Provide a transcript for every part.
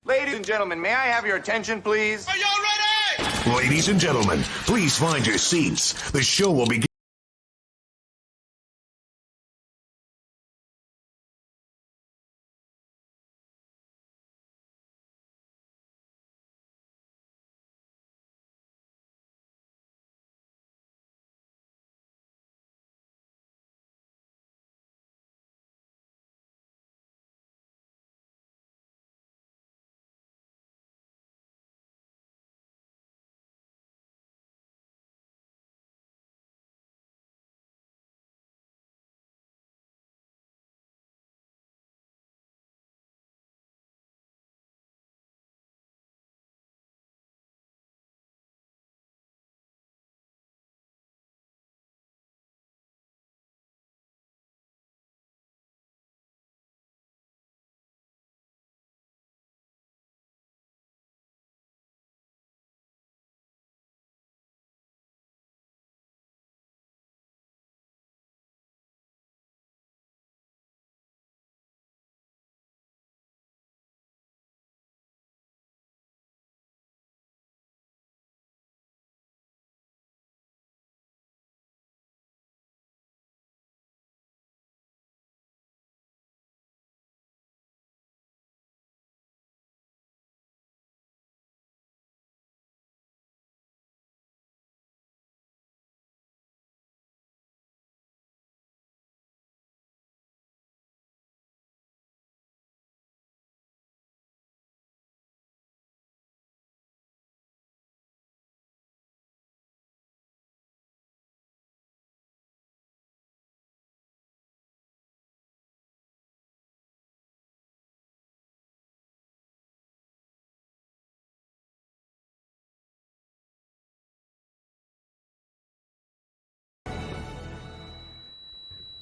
Ladies and gentlemen, may I have your attention, please? Are y'all ready? Ladies and gentlemen, please find your seats. The show will begin.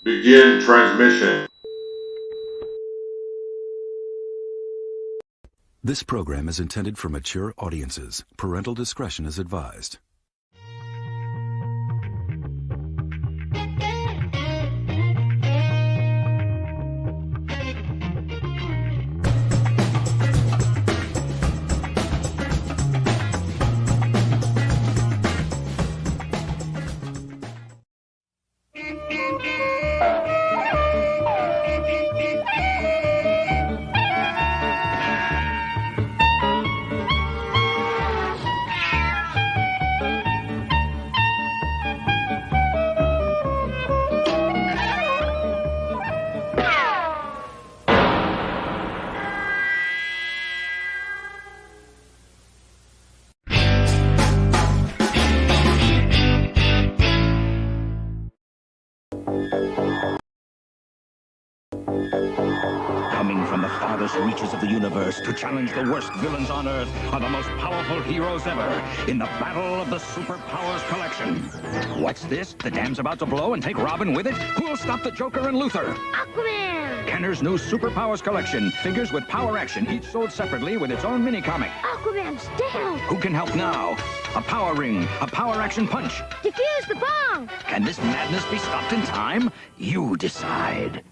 Begin transmission. This program is intended for mature audiences. Parental discretion is advised. Coming from the farthest reaches of the universe to challenge the worst villains on Earth are the most powerful heroes ever in the battle of the Superpowers Collection. What's this? The dam's about to blow and take Robin with it? Who'll stop the Joker and Luthor? Aquaman! Kenner's new Superpowers Collection. Figures with power action, each sold separately with its own mini-comic. Aquaman's down! Who can help now? A power ring, a power action punch. Defuse the bomb! Can this madness be stopped in time? You decide.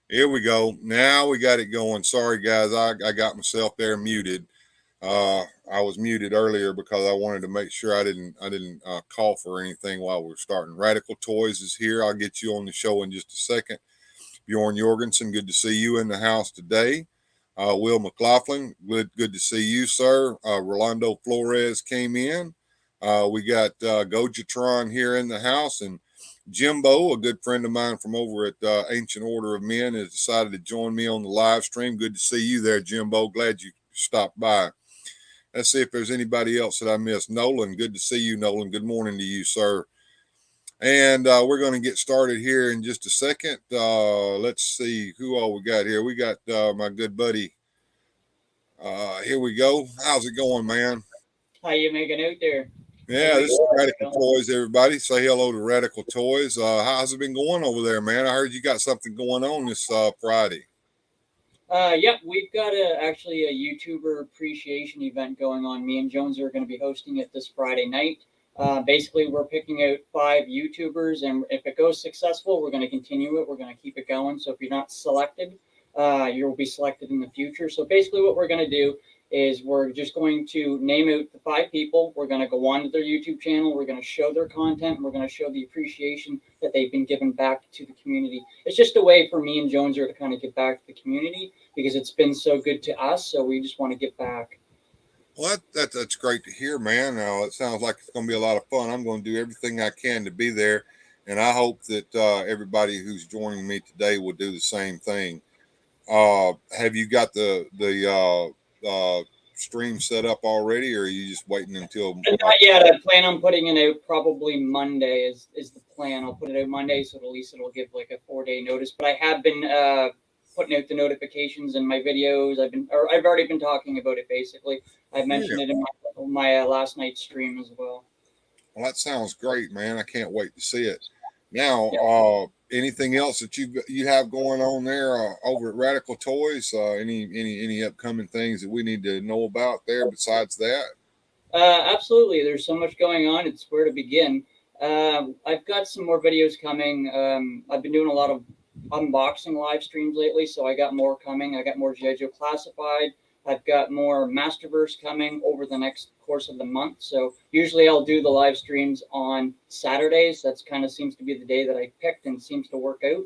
Here we go. Now we got it going. Sorry, guys. I got myself there muted. I was muted earlier because I wanted to make sure I didn't cough or anything while we were starting. Radical Toys is here. I'll get you on the show in just a second. Bjorn Jorgensen, good to see you in the house today. Will McLaughlin, good to see you, sir. Rolando Flores came in. We got Gojatron here in the house, and Jimbo, a good friend of mine from over at Ancient Order of Men, has decided to join me on the live stream. Good to see you there, Jimbo. Glad you stopped by. Let's see if there's anybody else that I missed. Nolan, good to see you, Nolan. Good morning to you, sir. And we're going to get started here in just a second. Let's see who all we got here. We got my good buddy. Here we go. How's it going, man? How you making out there? Yeah, this is Radical Toys, everybody. Say hello to Radical Toys. How's it been going over there, man? I heard you got something going on this Friday. Yep, we've got actually a YouTuber appreciation event going on. Me and Jones are going to be hosting it this Friday night. Basically, we're picking out 5 YouTubers, and if it goes successful, we're going to continue it. We're going to keep it going. So if you're not selected, you'll be selected in the future. So basically what we're going to do is we're just going to name out the 5 people. We're going to go on to their YouTube channel. We're going to show their content. And we're going to show the appreciation that they've been given back to the community. It's just a way for me and Joneser to kind of give back to the community because it's been so good to us. So we just want to give back. Well, that's great to hear, man. It sounds like it's going to be a lot of fun. I'm going to do everything I can to be there, and I hope that everybody who's joining me today will do the same thing. Have you got the stream set up already, or are you just waiting until? Not yet. I plan on putting it out probably Monday. Is the plan? I'll put it out Monday, so at least it'll give like a 4-day notice. But I have been putting out the notifications in my videos. I've already been talking about it. Basically, I mentioned it in my last night's stream as well. Well, that sounds great, man. I can't wait to see it. Now, anything else that you have going on there over at Radical Toys? Any upcoming things that we need to know about there besides that? Absolutely. There's so much going on. It's where to begin. I've got some more videos coming. I've been doing a lot of unboxing live streams lately, so I got more coming. I got more G.I. Joe Classified. I've got more Masterverse coming over the next course of the month. So usually I'll do the live streams on Saturdays. That's kind of seems to be the day that I picked and seems to work out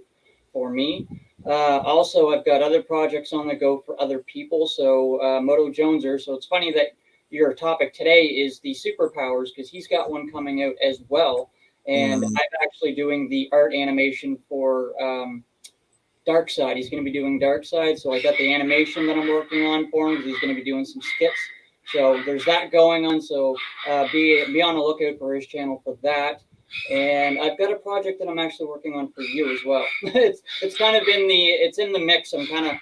for me. Also, I've got other projects on the go for other people. So Moto Joneser. So it's funny that your topic today is the Superpowers because he's got one coming out as well. And I'm actually doing the art animation for Darkseid. He's going to be doing Darkseid. So I got the animation that I'm working on for him because he's going to be doing some skits. So there's that going on. So be on the lookout for his channel for that. And I've got a project that I'm actually working on for you as well. it's kind of it's in the mix. I'm kind of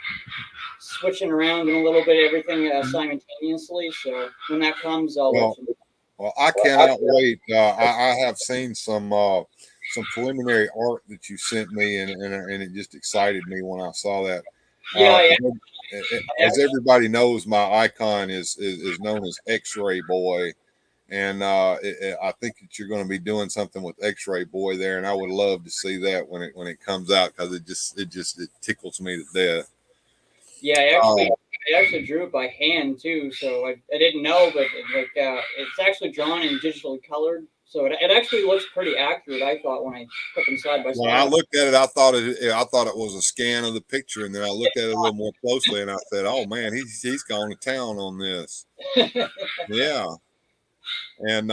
switching around in a little bit everything simultaneously. So when that comes, I'll let you know. Well, I cannot wait. I have seen some preliminary art that you sent me, and it just excited me when I saw that. As everybody knows, my icon is known as X-Ray Boy, and I think that you're going to be doing something with X-Ray Boy there, and I would love to see that when it comes out because it tickles me to death. Yeah, I actually drew it by hand too, so I didn't know, but it's actually drawn and digitally colored, so it actually looks pretty accurate. I thought when I put them side by side. When I looked at it, I thought it was a scan of the picture, and then I looked at it a little more closely, and I said, "Oh man, he's gone to town on this." Yeah, and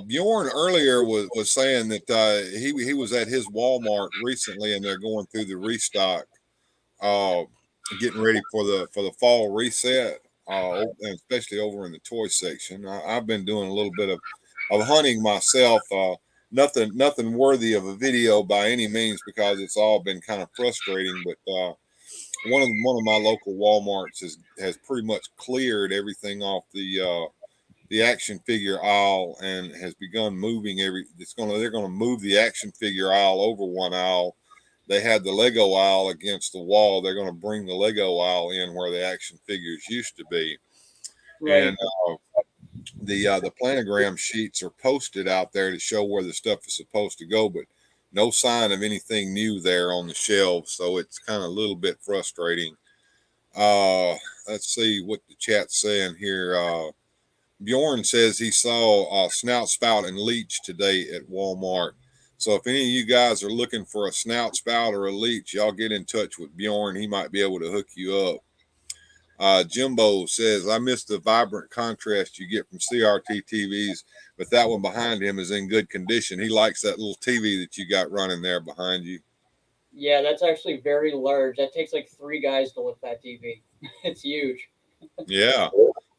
Bjorn earlier was saying that he was at his Walmart recently, and they're going through the restock. Getting ready for the fall reset, and especially over in the toy section. I've been doing a little bit of hunting myself. Nothing worthy of a video by any means because it's all been kind of frustrating. But one of my local Walmarts has pretty much cleared everything off the action figure aisle and has begun moving they're going to move the action figure aisle over one aisle. They had the Lego aisle against the wall. They're going to bring the Lego aisle in where the action figures used to be. Right. And the planogram sheets are posted out there to show where the stuff is supposed to go, but no sign of anything new there on the shelves. So it's kind of a little bit frustrating. Let's see what the chat's saying here. Bjorn says he saw Snout, Spout, and Leech today at Walmart. So if any of you guys are looking for a Snout, Spout, or a Leech, y'all get in touch with Bjorn. He might be able to hook you up. Jimbo says, I miss the vibrant contrast you get from CRT TVs, but that one behind him is in good condition. He likes that little TV that you got running there behind you. Yeah, that's actually very large. That takes like 3 guys to lift that TV. It's huge. Yeah.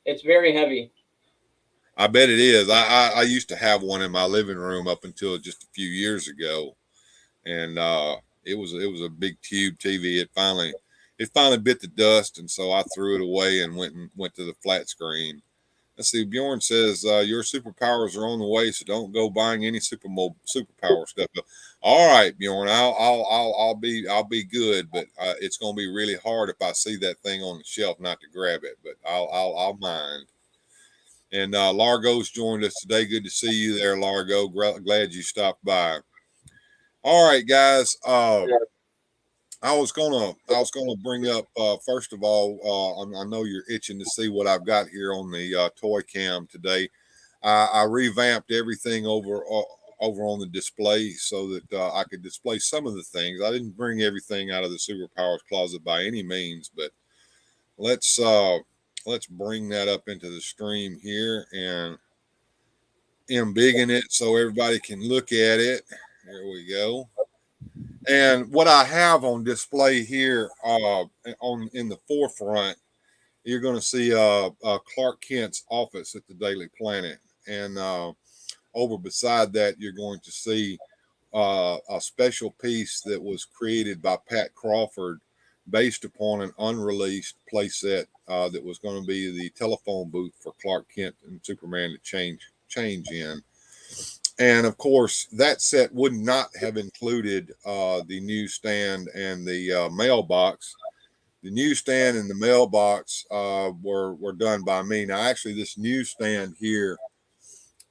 It's very heavy. I bet it is. I used to have one in my living room up until just a few years ago, and it was a big tube TV. It finally bit the dust, and so I threw it away and went to the flat screen. Let's see. Bjorn says your superpowers are on the way, so don't go buying any superpower stuff. All right, Bjorn, I'll be good, but it's gonna be really hard if I see that thing on the shelf not to grab it. But I'll mind. And Largo's joined us today. Good to see you there, Largo. Glad you stopped by. All right, guys. I was gonna bring up first of all. I know you're itching to see what I've got here on the toy cam today. I revamped everything over on the display so that I could display some of the things. I didn't bring everything out of the Superpowers closet by any means, but let's bring that up into the stream here and embiggen it so everybody can look at it. There we go. And what I have on display here in the forefront, you're going to see Clark Kent's office at the Daily Planet. And over beside that, you're going to see a special piece that was created by Pat Crawford based upon an unreleased playset that was going to be the telephone booth for Clark Kent and Superman to change in. And of course, that set would not have included the newsstand and the mailbox. The newsstand and the mailbox were done by me. Now, actually, this newsstand here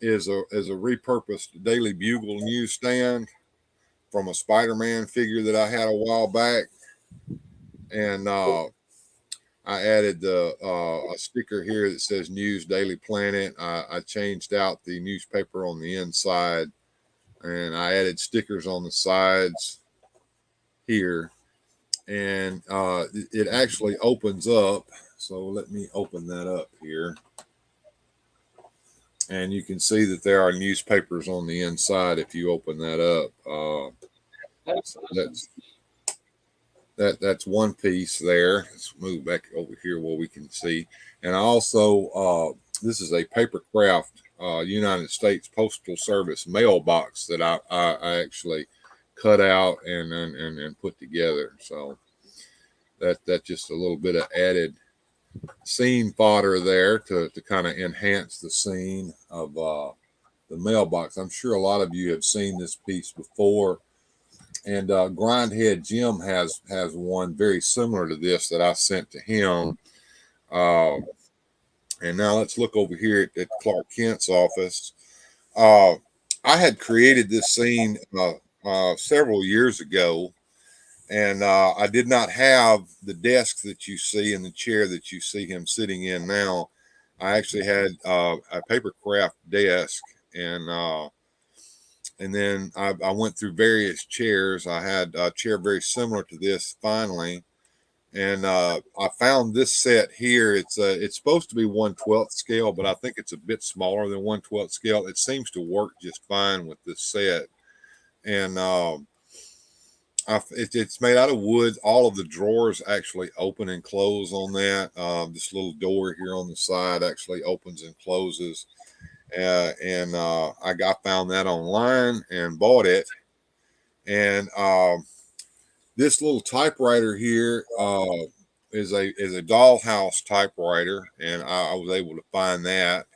is a repurposed Daily Bugle newsstand from a Spider-Man figure that I had a while back, and I added a sticker here that says News Daily Planet. I changed out the newspaper on the inside, and I added stickers on the sides here. And it actually opens up. So let me open that up here. And you can see that there are newspapers on the inside if you open that up. That's one piece there. Let's move back over here where we can see. And I also, this is a papercraft United States Postal Service mailbox that I actually cut out and put together. So that's just a little bit of added scene fodder there to kind of enhance the scene of the mailbox. I'm sure a lot of you have seen this piece before. And Grindhead Jim has one very similar to this that I sent to him. And now let's look over here at Clark Kent's office. I had created this scene several years ago, and I did not have the desk that you see and the chair that you see him sitting in now. I actually had a papercraft desk, and then I went through various chairs. I had a chair very similar to this finally. And I found this set here. It's supposed to be 1/12 scale, but I think it's a bit smaller than 1/12 scale. It seems to work just fine with this set. And it's made out of wood. All of the drawers actually open and close on that. This little door here on the side actually opens and closes. And I found that online and bought it. And this little typewriter here is a Dollhouse typewriter, and I was able to find that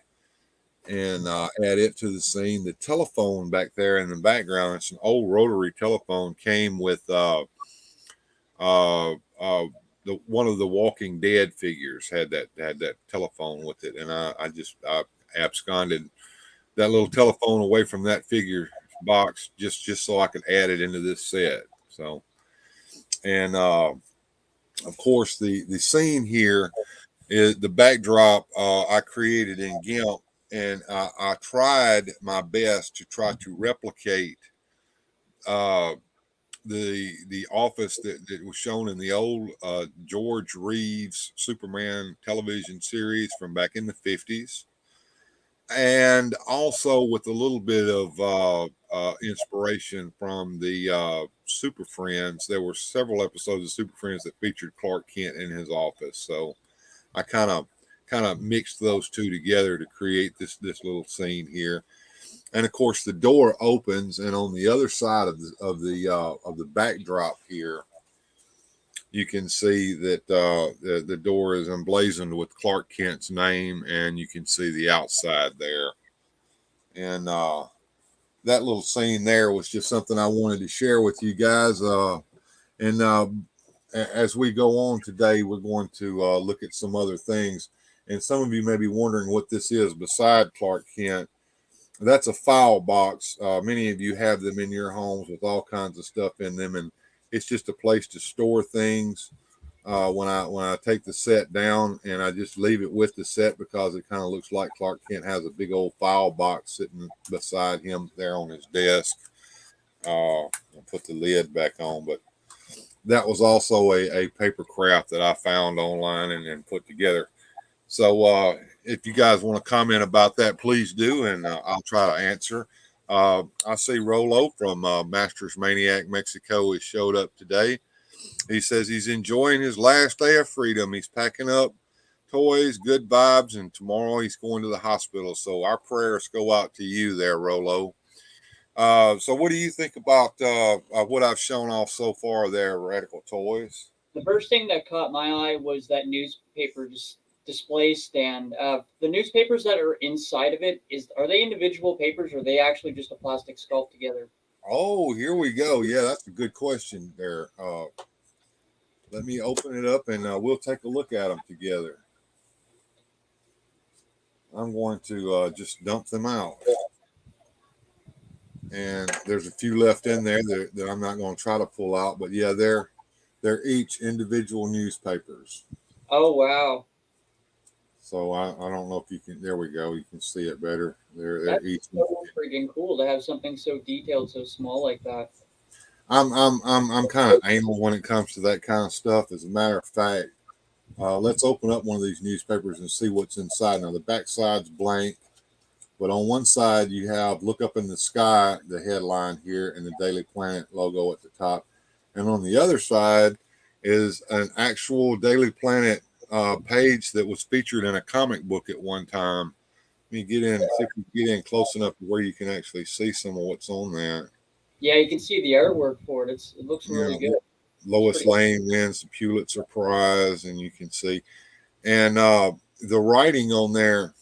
and add it to the scene. The telephone back there in the background, it's an old rotary telephone, came with one of the Walking Dead figures had that telephone with it, and I absconded that little telephone away from that figure box just so I could add it into this set. So, and of course the scene here is the backdrop I created in GIMP, and I tried my best to try to replicate the office that was shown in the old George Reeves Superman television series from back in the 50s, and also with a little bit of inspiration from the Super Friends. There were several episodes of Super Friends that featured Clark Kent in his office, so I kind of mixed those two together to create this little scene here. And of course, the door opens, and on the other side of the backdrop here, you can see that the door is emblazoned with Clark Kent's name, and you can see the outside there. And that little scene there was just something I wanted to share with you guys. And as we go on today, we're going to look at some other things. And some of you may be wondering what this is beside Clark Kent. That's a file box. Many of you have them in your homes with all kinds of stuff in them, and it's just a place to store things. When I take the set down, and I just leave it with the set because it kind of looks like Clark Kent has a big old file box sitting beside him there on his desk. I'll put the lid back on, but that was also a paper craft that I found online and put together. So if you guys want to comment about that, please do, and I'll try to answer. I see Rolo from Masters Maniac Mexico has showed up today. He says he's enjoying his last day of freedom. He's packing up toys, good vibes, and tomorrow he's going to the hospital. So our prayers go out to you there, Rolo. So what do you think about what I've shown off so far there, Radical Toys? The first thing that caught my eye was that newspaper display stand. The newspapers that are inside of it, are they individual papers, or are they actually just a plastic sculpt together? Oh, here we go. Yeah, that's a good question there. Let me open it up, and we'll take a look at them together. I'm going to just dump them out. And there's a few left in there that I'm not going to try to pull out, but yeah, they're each individual newspapers. Oh, wow. So I don't know if you can. There we go. You can see it better. They're That's each so freaking cool to have something so detailed, so small like that. I'm kind of anal when it comes to that kind of stuff. As a matter of fact, let's open up one of these newspapers and see what's inside. Now the back side's blank, but on one side you have "Look Up in the Sky," the headline here, and the Daily Planet logo at the top, and on the other side is an actual Daily Planet page that was featured in a comic book at one time. Let me get in, see if you get in close enough to where you can actually see some of what's on that. Yeah, you can see the artwork for it. It looks really good. Lois Lane wins the Pulitzer Prize, and you can see, and the writing on there,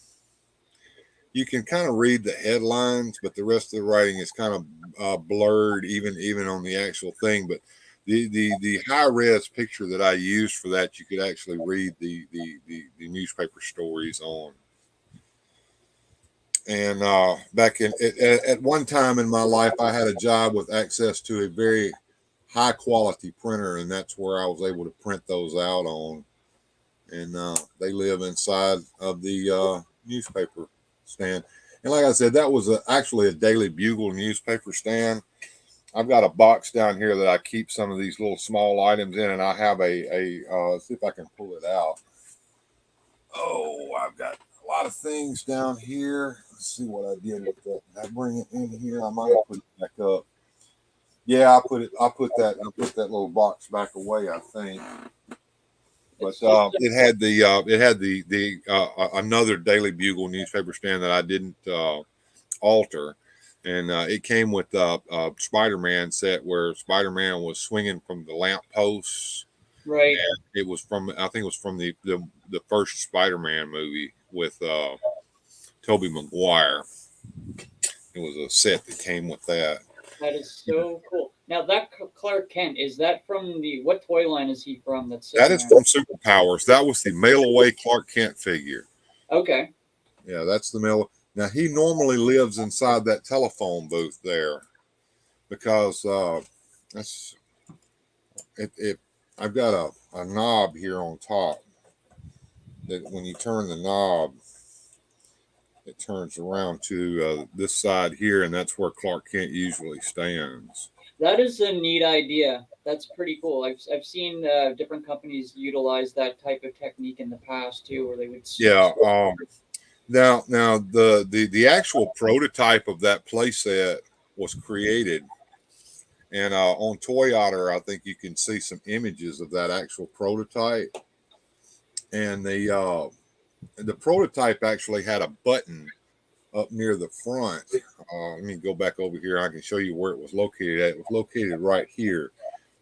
you can kind of read the headlines, but the rest of the writing is kind of blurred, even on the actual thing. But the high res picture that I used for that, you could actually read the newspaper stories on. And back at one time in my life, I had a job with access to a very high quality printer, and that's where I was able to print those out on. And they live inside of the newspaper stand. And like I said, that was actually a Daily Bugle newspaper stand. I've got a box down here that I keep some of these little small items in, and I have let's see if I can pull it out. Oh, I've got a lot of things down here. Let's see what I did with that. Did I bring it in here? I might have put it back up. Yeah, I put that little box back away, I think. But it had the another Daily Bugle newspaper stand that I didn't alter, and it came with a Spider-Man set where Spider-Man was swinging from the lamp posts. Right. And it was I think it was from the first Spider-Man movie with Tobey Maguire. It was a set that came with that. That is so cool. Now that Clark Kent, is that from what toy line is he from? That is from Superpowers. That was the mail away Clark Kent figure. Okay. Yeah, that's the mail. Now he normally lives inside that telephone booth there, because that's it. I've got a knob here on top that when you turn the knob, it turns around to this side here, and that's where Clark Kent usually stands. That is a neat idea. That's pretty cool. I've seen different companies utilize that type of technique in the past too, where they would Yeah. Now the actual prototype of that playset was created, and on Toy Otter, I think you can see some images of that actual prototype. And the prototype actually had a button up near the front. Let me go back over here. I can show you where it was located at. It was located right here.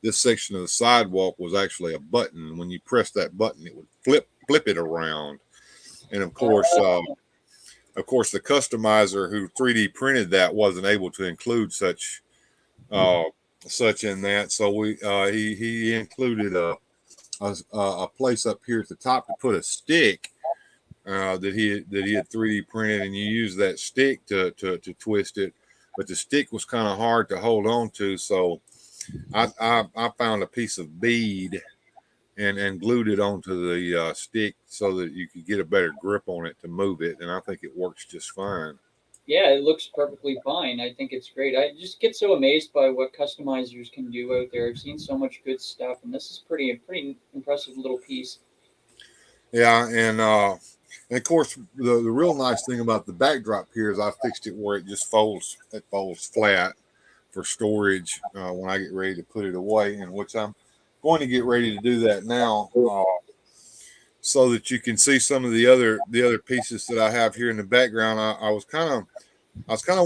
This section of the sidewalk was actually a button. When you press that button, it would flip it around. And of course, the customizer who 3D printed that wasn't able to include such in that. So he included a place up here at the top to put a stick that he had 3D printed, and you use that stick to twist it. But the stick was kind of hard to hold on to, so I found a piece of bead and glued it onto the stick so that you could get a better grip on it to move it, and I think it works just fine. Yeah, it looks perfectly fine. I think it's great. I just get so amazed by what customizers can do out there. I've seen so much good stuff, and this is pretty impressive little piece. Yeah, and of course the real nice thing about the backdrop here is I fixed it where it just folds flat for storage when I get ready to put it away, and which I'm going to get ready to do that now, so that you can see some of the other pieces that I have here in the background. I was kind of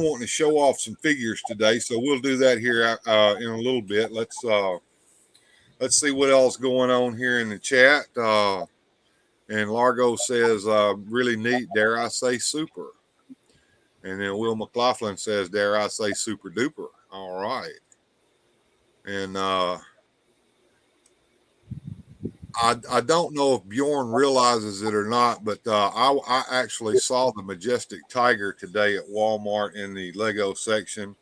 wanting to show off some figures today, so we'll do that here in a little bit. Let's see what else going on here in the chat. And Largo says, really neat, dare I say super. And then Will McLaughlin says, dare I say super duper. All right. And I don't know if Bjorn realizes it or not, but I actually saw the Majestic Tiger today at Walmart in the Lego section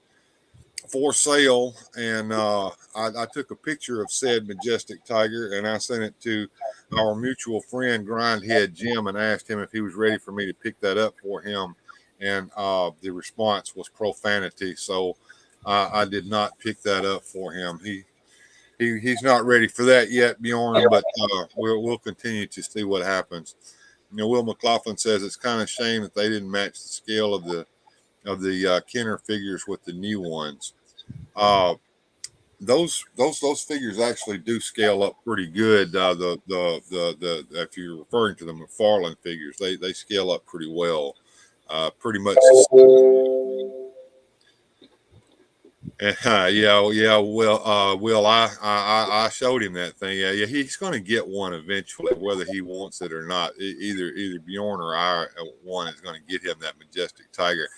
for sale, and I took a picture of said Majestic Tiger and I sent it to our mutual friend Grindhead Jim and asked him if he was ready for me to pick that up for him, and the response was profanity, so I did not pick that up for him. He's not ready for that yet, Bjorn, but we'll continue to see what happens. You know, Will McLaughlin says it's kind of shame that they didn't match the scale of the Kenner figures with the new ones. Those figures actually do scale up pretty good. The if you're referring to the Mcfarland figures, they scale up pretty well. Pretty much. Yeah. Will, I showed him that thing. Yeah. He's going to get one eventually, whether he wants it or not. Either Bjorn or I, one is going to get him that Majestic Tiger.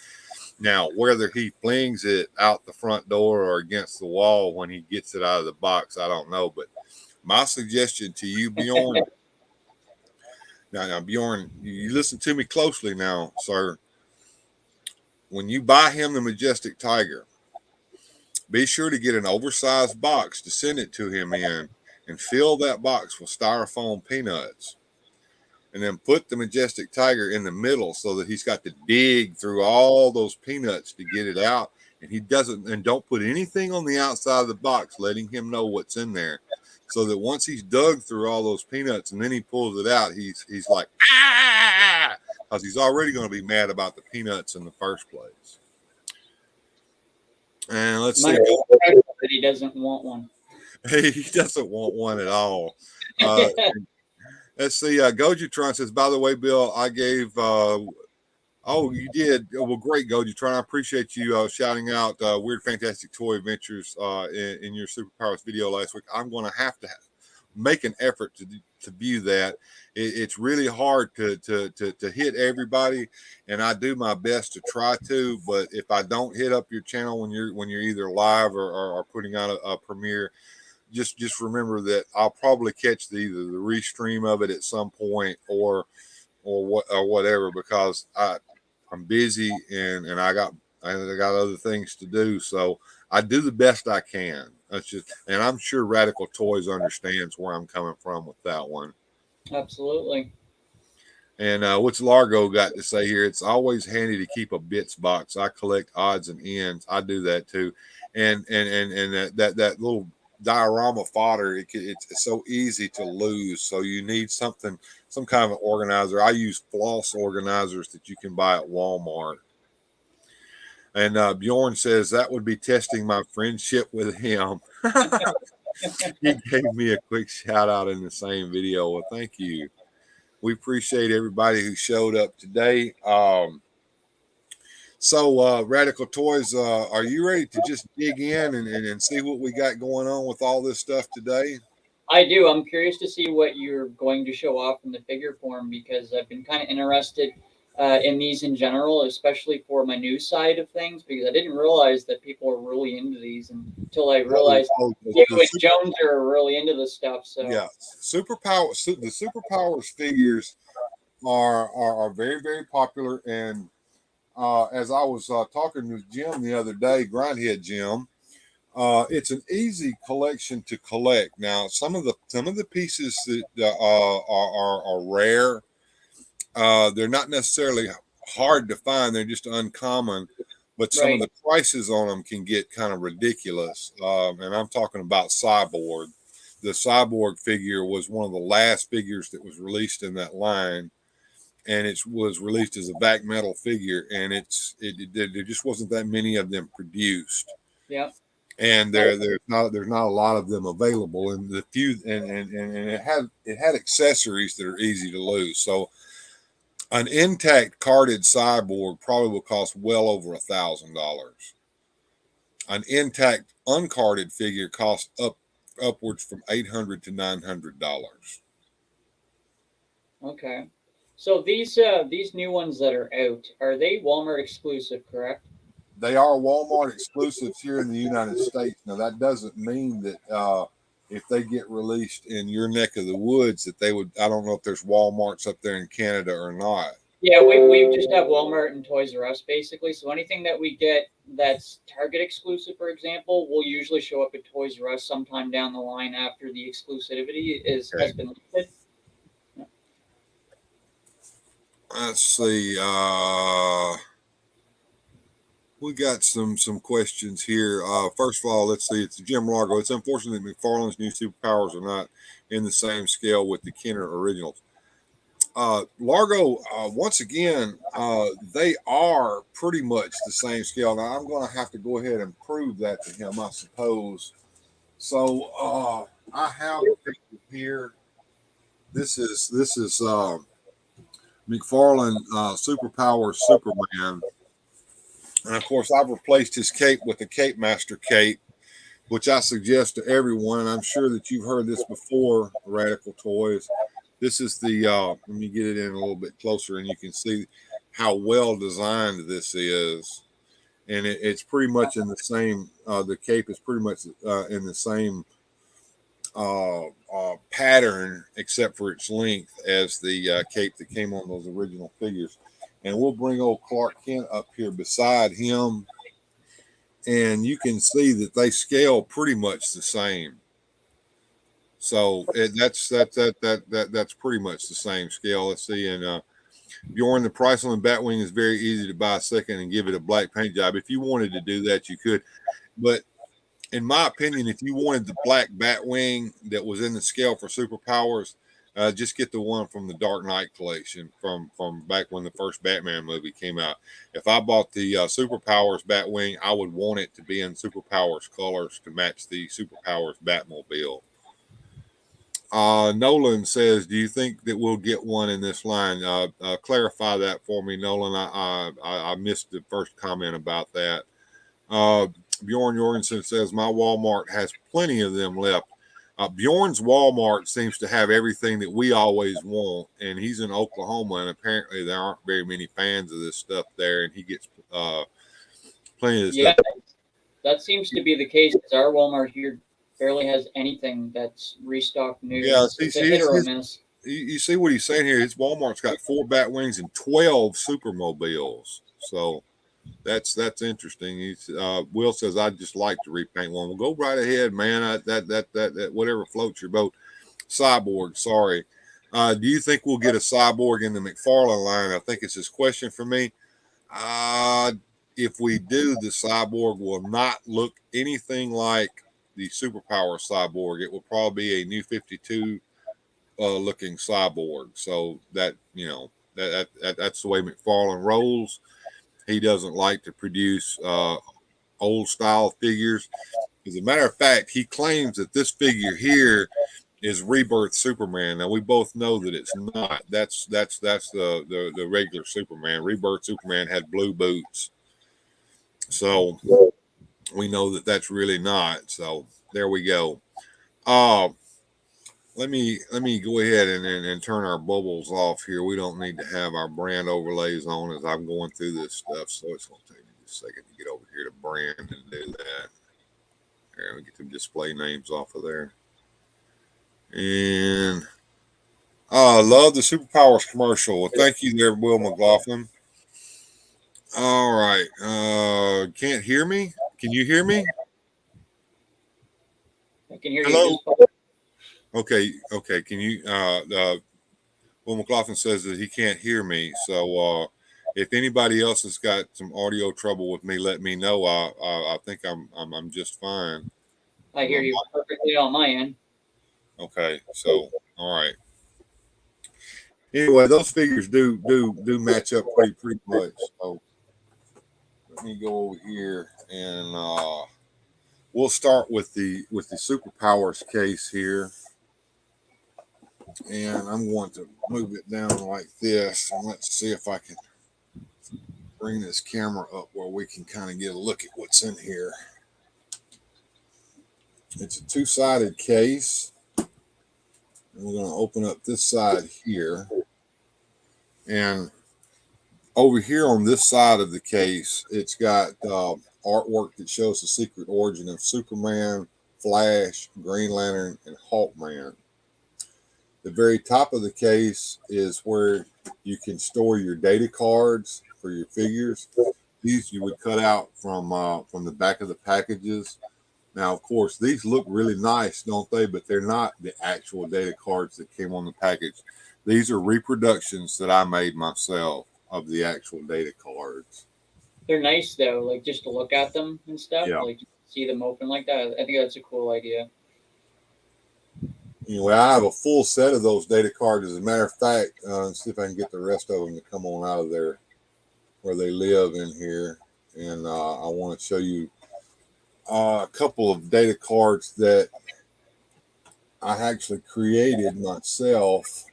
Now, whether he flings it out the front door or against the wall when he gets it out of the box, I don't know. But my suggestion to you, Bjorn. Now, Bjorn, you listen to me closely now, sir. When you buy him the Majestic Tiger, be sure to get an oversized box to send it to him in, and fill that box with styrofoam peanuts. And then put the Majestic Tiger in the middle so that he's got to dig through all those peanuts to get it out. And he doesn't, and don't put anything on the outside of the box, letting him know what's in there. So that once he's dug through all those peanuts and then he pulls it out, he's like, ah, because he's already going to be mad about the peanuts in the first place. And let's see. That he doesn't want one. He doesn't want one at all. Let's see. Gojutron says, by the way, Bill, I gave. Oh, you did. Well, great, Gojutron. I appreciate you shouting out Weird Fantastic Toy Adventures in your Superpowers video last week. I'm going to have to make an effort to view that. It's really hard to hit everybody, and I do my best to try to. But if I don't hit up your channel when you're either live or putting out a premiere, just remember that I'll probably catch either the restream of it at some point or whatever, because I'm busy and I got other things to do. So I do the best I can. That's just, and I'm sure Radical Toys understands where I'm coming from with that one. Absolutely. And what's Largo got to say here? It's always handy to keep a bits box. I collect odds and ends. I do that too. and that little diorama fodder, it's so easy to lose. So you need some kind of organizer. I use floss organizers that you can buy at Walmart. And Bjorn says that would be testing my friendship with him. He gave me a quick shout out in the same video. Well, thank you. We appreciate everybody who showed up today. So, Radical Toys, are you ready to just dig in and see what we got going on with all this stuff today? I do. I'm curious to see what you're going to show off in the figure form, because I've been kind of interested in these in general, especially for my news side of things, because I didn't realize that people are really into these until I realized you and Jones are really into this stuff. So yeah, the Superpowers figures are very, very popular. And as I was talking with Jim the other day, Grindhead Jim, it's an easy collection to collect. Now, some of the pieces that are rare. They're not necessarily hard to find; they're just uncommon. But some of the prices on them can get kind of ridiculous. And I'm talking about Cyborg. The Cyborg figure was one of the last figures that was released in that line, and it was released as a back metal figure, and there just wasn't that many of them produced. Yeah. And there's not a lot of them available, and the few and it had accessories that are easy to lose. So an intact carded Cyborg probably will cost well over $1,000. An intact uncarded figure costs upwards from $800 to $900. Okay. So these new ones that are out, are they Walmart exclusive, correct? They are Walmart exclusives here in the United States. Now, that doesn't mean that if they get released in your neck of the woods that they would, I don't know if there's Walmarts up there in Canada or not. Yeah, we just have Walmart and Toys R Us basically. So anything that we get that's Target exclusive, for example, will usually show up at Toys R Us sometime down the line after the exclusivity has been listed. Yeah. Let's see. We got some questions here. First of all, let's see. It's Jim Largo. It's unfortunate that McFarland's new superpowers are not in the same scale with the Kenner originals. Largo, once again, they are pretty much the same scale. Now, I'm going to have to go ahead and prove that to him, I suppose. So I have a picture here. This is McFarland Superpowers Superman. And of course, I've replaced his cape with the Cape Master cape, which I suggest to everyone. And I'm sure that you've heard this before, Radical Toys. This is the, let me get it in a little bit closer and you can see how well designed this is. And it's pretty much in the same, the cape is pretty much in the same pattern, except for its length, as the cape that came on those original figures. And we'll bring old Clark Kent up here beside him, and you can see that they scale pretty much the same. So that's pretty much the same scale. Let's see, and Bjorn, the price on the Batwing is very easy to buy a second and give it a black paint job. If you wanted to do that, you could. But in my opinion, if you wanted the black Batwing that was in the scale for Superpowers, just get the one from the Dark Knight collection from back when the first Batman movie came out. If I bought the Superpowers Batwing, I would want it to be in Superpowers colors to match the Superpowers Batmobile. Nolan says, do you think that we'll get one in this line? Clarify that for me, Nolan. I missed the first comment about that. Bjorn Jorgensen says, my Walmart has plenty of them left. Bjorn's Walmart seems to have everything that we always want, and he's in Oklahoma, and apparently there aren't very many fans of this stuff there, and he gets plenty of this stuff. That seems to be the case, because our Walmart here barely has anything that's restocked new. Yeah, it's a hit or a miss. You see what he's saying here? His Walmart's got 4 Batwings and 12 Supermobiles. So that's interesting. He's Will says, I'd just like to repaint one. Well, go right ahead, man. That whatever floats your boat. Cyborg, sorry. Do you think we'll get a Cyborg in the McFarland line? I think it's his question for me. if we do, the Cyborg will not look anything like the Superpower Cyborg. It will probably be a New 52 looking Cyborg. So that, you know, that's the way McFarland rolls. He doesn't like to produce old style figures. As a matter of fact, he claims that this figure here is Rebirth Superman. Now we both know that it's not. That's the regular Superman. Rebirth Superman had blue boots, so we know that that's really not. So there we go. Let me go ahead and turn our bubbles off here. We don't need to have our brand overlays on as I'm going through this stuff, so it's going to take me just a second to get over here to brand and do that. There, we get some display names off of there. And I love the Superpowers commercial. Well, thank you there, Will McLaughlin. All right. Can't hear me? Can you hear me? I can hear Hello? you. Okay. Can you Will McLaughlin says that he can't hear me. So if anybody else has got some audio trouble with me, let me know. I think I'm just fine. I hear you perfectly on my end. Okay, so all right. Anyway, those figures do match up pretty much. So let me go over here and we'll start with the Superpowers case here. And I'm going to move it down like this, and let's see if I can bring this camera up where we can kind of get a look at what's in here. It's a two-sided case. And we're going to open up this side here. And over here on this side of the case, it's got artwork that shows the secret origin of Superman, Flash, Green Lantern, and Hawkman. The very top of the case is where you can store your data cards for your figures. These you would cut out from the back of the packages. Now, of course, these look really nice, don't they? But they're not the actual data cards that came on the package. These are reproductions that I made myself of the actual data cards. They're nice though, like just to look at them and stuff, Yeah. like see them open like that. I think that's a cool idea. Anyway, I have a full set of those data cards. As a matter of fact, let's see if I can get the rest of them to come on out of there where they live in here. And I want to show you a couple of data cards that I actually created myself.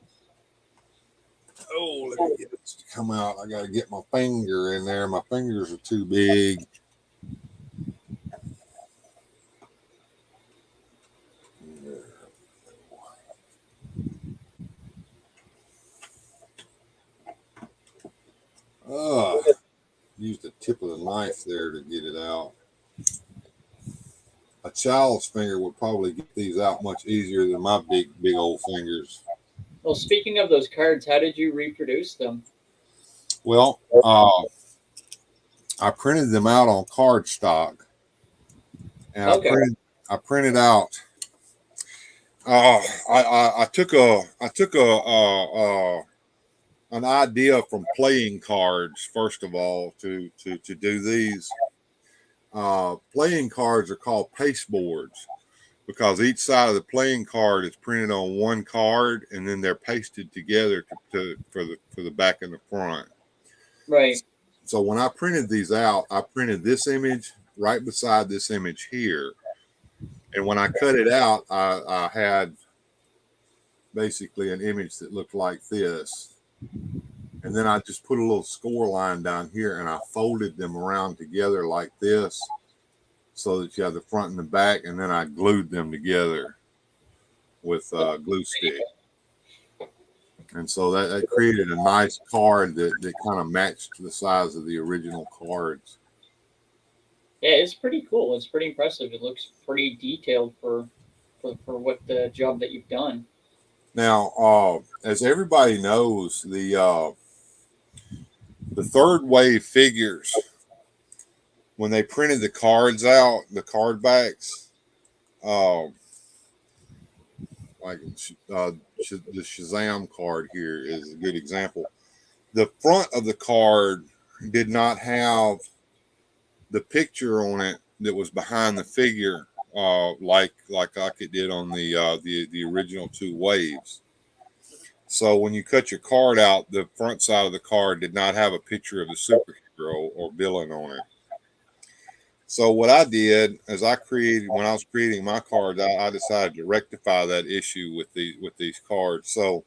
Oh, let me get this to come out. I got to get my finger in there. My fingers are too big. Use the tip of the knife there to get it out. A child's finger would probably get these out much easier than my big old fingers. Well, speaking of those cards, how did you reproduce them? Well, I printed them out on cardstock, and Okay. I printed out. I took an idea from playing cards first of all to do these. Playing cards are called paste boards because each side of the playing card is printed on one card, and then they're pasted together for the back and the front. Right. So when I printed these out, I printed this image right beside this image here. And when I cut it out, I had basically an image that looked like this. And then I just put a little score line down here, and I folded them around together like this so that you have the front and the back, and then I glued them together with glue stick. And so that created a nice card that kind of matched the size of the original cards. Yeah, it's pretty cool. It's pretty impressive. It looks pretty detailed for what the job that you've done. Now, as everybody knows, the third wave figures, when they printed the cards out, the card backs, like the Shazam card here is a good example. The front of the card did not have the picture on it that was behind the figure, like it did on the original 2 waves. So when you cut your card out, the front side of the card did not have a picture of the superhero or villain on it. So what I did is when I was creating my cards, I decided to rectify that issue with these cards. So,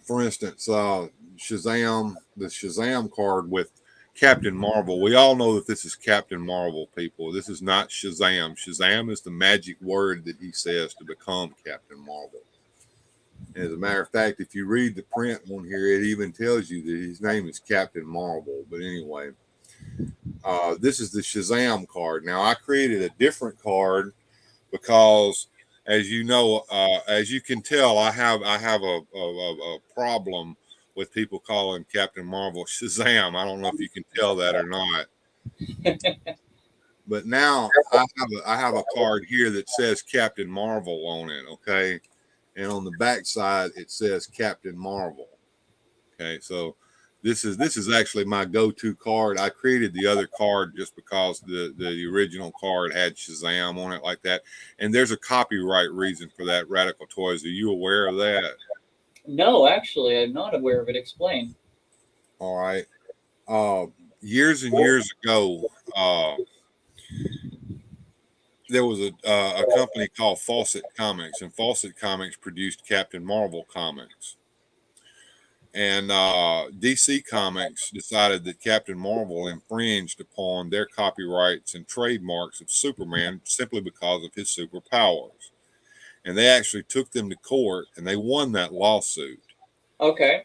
for instance, the Shazam card with Captain Marvel. We all know that this is Captain Marvel, people. This is not Shazam. Shazam is the magic word that he says to become Captain Marvel. And as a matter of fact, if you read the print on here, it even tells you that his name is Captain Marvel. But anyway, this is the Shazam card. Now, I created a different card because, as you know, as you can tell, I have a problem with people calling Captain Marvel Shazam. I don't know if you can tell that or not. But now I have a card here that says Captain Marvel on it, okay? And on the back side it says Captain Marvel. Okay, so this is actually my go-to card. I created the other card just because the original card had Shazam on it like that. And there's a copyright reason for that, Radical Toys. Are you aware of that? No, actually, I'm not aware of it. Explain. All right. Years and years ago, there was a company called Fawcett Comics, and Fawcett Comics produced Captain Marvel comics. And DC Comics decided that Captain Marvel infringed upon their copyrights and trademarks of Superman simply because of his superpowers. And they actually took them to court, and they won that lawsuit. Okay.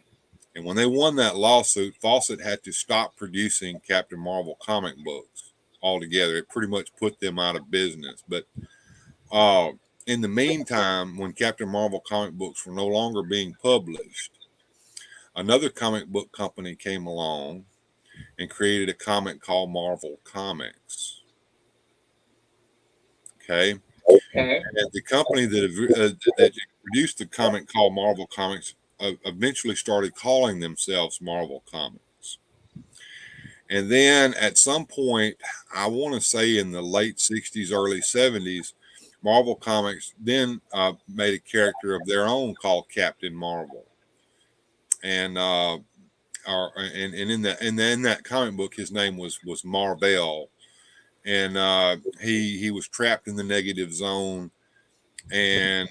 And when they won that lawsuit, Fawcett had to stop producing Captain Marvel comic books altogether. It pretty much put them out of business. But in the meantime, when Captain Marvel comic books were no longer being published, another comic book company came along and created a comic called Marvel Comics. Okay. Okay. And the company that produced the comic called Marvel Comics eventually started calling themselves Marvel Comics. And then at some point, I want to say in the late 60s, early 70s, Marvel Comics then made a character of their own called Captain Marvel. And in that comic book, his name was Marvel, and he was trapped in the negative zone. And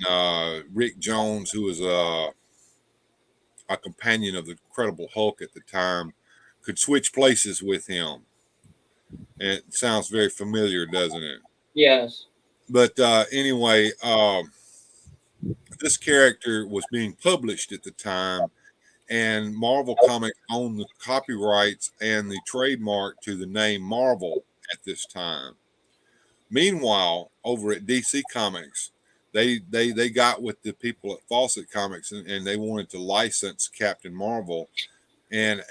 Rick Jones, who was a companion of the Incredible Hulk at the time, could switch places with him. And it sounds very familiar, doesn't it? Yes. But anyway, this character was being published at the time, and Marvel Comics owned the copyrights and the trademark to the name Marvel at this time. Meanwhile, over at DC Comics, they got with the people at Fawcett Comics, and they wanted to license Captain Marvel and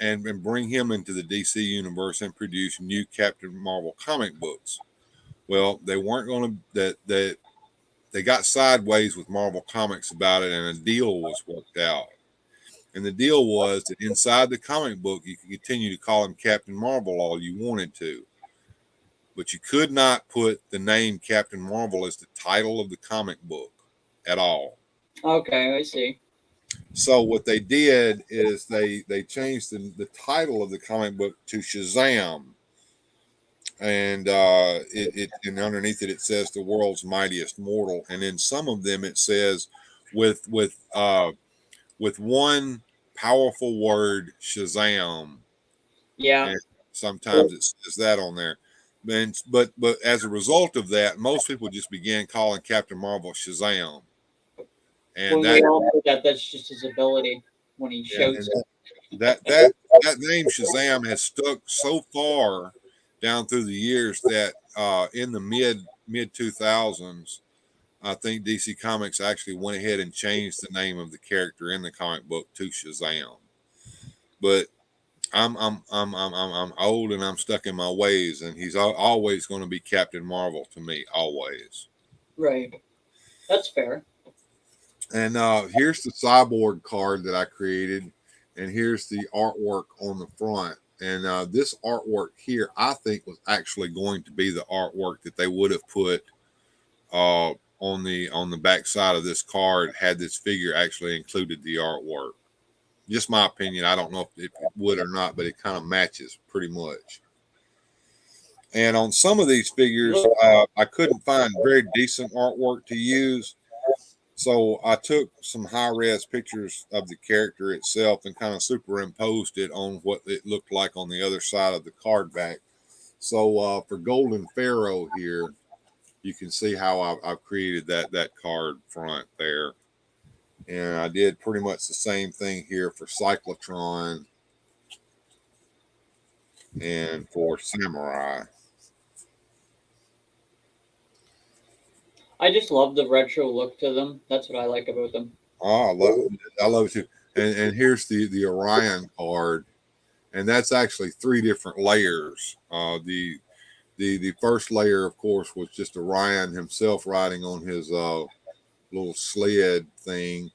bring him into the DC universe and produce new Captain Marvel comic books. Well, they weren't going to they got sideways with Marvel Comics about it, and a deal was worked out. And the deal was that inside the comic book, you could continue to call him Captain Marvel all you wanted to, but you could not put the name Captain Marvel as the title of the comic book at all. Okay, I see. So what they did is they changed the title of the comic book to Shazam, and and underneath it says the world's mightiest mortal, and in some of them it says with one powerful word, Shazam. Yeah. And sometimes it says that on there. But as a result of that, most people just began calling Captain Marvel Shazam. And When we all know that's just his ability when he shoots. That name Shazam has stuck so far down through the years that in the mid 2000s, I think DC Comics actually went ahead and changed the name of the character in the comic book to Shazam. But I'm old and I'm stuck in my ways, and he's always going to be Captain Marvel to me, always. Right. That's fair. And here's the Cyborg card that I created, and here's the artwork on the front. And this artwork here, I think, was actually going to be the artwork that they would have put on the back side of this card had this figure actually included the artwork. Just my opinion. I don't know if it would or not, but it kind of matches pretty much. And on some of these figures, I couldn't find very decent artwork to use. So I took some high-res pictures of the character itself and kind of superimposed it on what it looked like on the other side of the card back. So for Golden Pharaoh here, you can see how I've created that card front there. And I did pretty much the same thing here for Cyclotron and for Samurai. I just love the retro look to them. That's what I like about them. Oh, I love it too. And here's the Orion card, and that's actually 3 different layers. The first layer, of course, was just Orion himself riding on his little sled thing,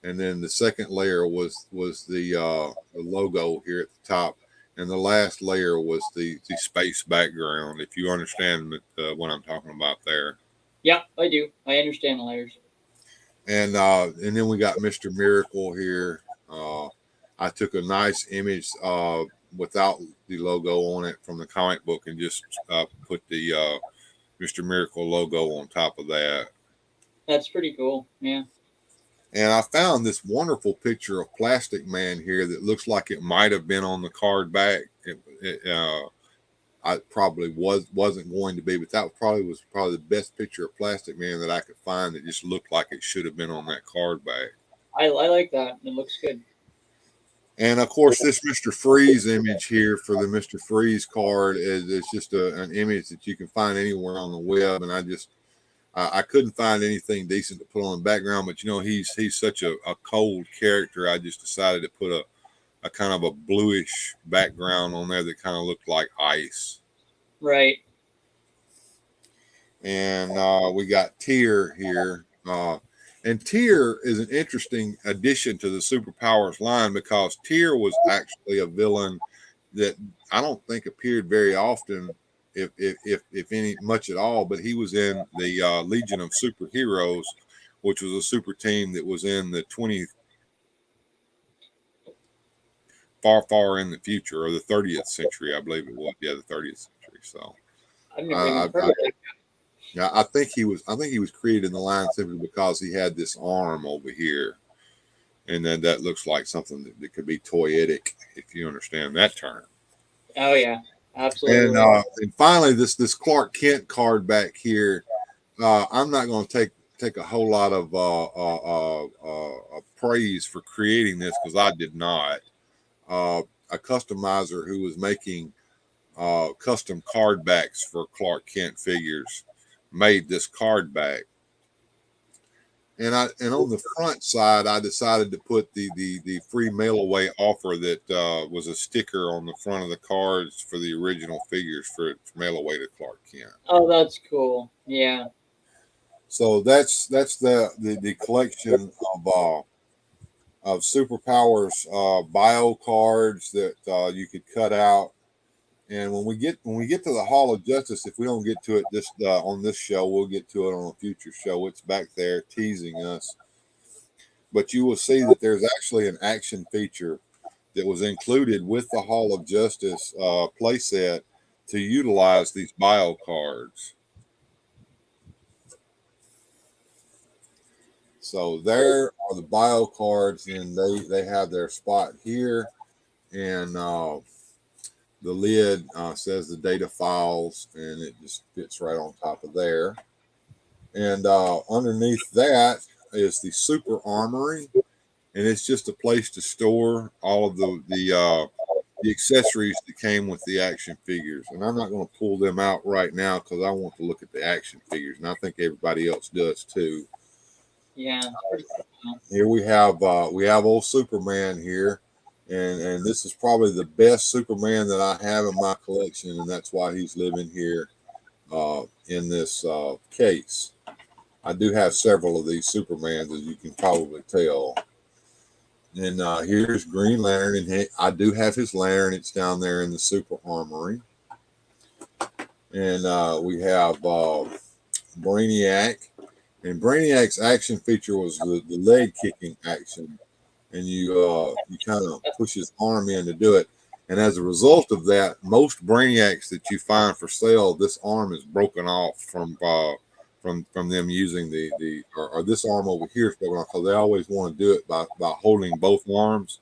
and then the second layer was the logo here at the top, and the last layer was the space background. If you understand what I'm talking about there. Yeah, I do. I understand the layers. And then we got Mr. Miracle here. I took a nice image without the logo on it from the comic book and just put the Mr. Miracle logo on top of that. That's pretty cool. Yeah. And I found this wonderful picture of Plastic Man here that looks like it might have been on the card back. I probably wasn't going to be, but that was probably the best picture of Plastic Man that I could find that just looked like it should have been on that card back. I like that. It looks good. And of course, this Mr. Freeze image here for the Mr. Freeze card is just an image that you can find anywhere on the web. And I couldn't find anything decent to put on the background, but he's such a cold character. I just decided to put a kind of a bluish background on there that kind of looked like ice. Right. And we got Tyr here. And Tyr is an interesting addition to the Superpowers line because Tyr was actually a villain that I don't think appeared very often, if any, much at all, but he was in the Legion of Superheroes, which was a super team that was in the 20th, far in the future, or the 30th century, I believe it was. Yeah, the 30th century. So I've never even heard of that. yeah, I think he was created in the line simply because he had this arm over here, and then that looks like something that could be toyetic, if you understand that term. Oh yeah, absolutely. And finally, this Clark Kent card back here. I'm not going to take a whole lot of praise for creating this because I did not. A customizer who was making custom card backs for Clark Kent figures made this card back, and on the front side I decided to put the free mail away offer that was a sticker on the front of the cards for the original figures for mail away to Clark Kent. Oh, that's cool. Yeah. So that's the collection of Superpowers bio cards that you could cut out. And when we get to the Hall of Justice, if we don't get to it on this show, we'll get to it on a future show. It's back there teasing us. But you will see that there's actually an action feature that was included with the Hall of Justice playset to utilize these bio cards. So there are the bio cards, and they have their spot here, and the lid says the data files, and it just fits right on top of there. And underneath that is the Super Armory, and it's just a place to store all of the accessories that came with the action figures. And I'm not going to pull them out right now because I want to look at the action figures, and I think everybody else does too. Yeah. Here we have old Superman here, and this is probably the best Superman that I have in my collection, and that's why he's living here in this case. I do have several of these Supermans, as you can probably tell. And here's Green Lantern, and I do have his lantern. It's down there in the Super Armory. And we have Brainiac, and Brainiac's action feature was the leg kicking action, and you kind of push his arm in to do it. And as a result of that, most Brainiacs that you find for sale, this arm is broken off from them using or this arm over here is broken off, because they always want to do it by holding both arms.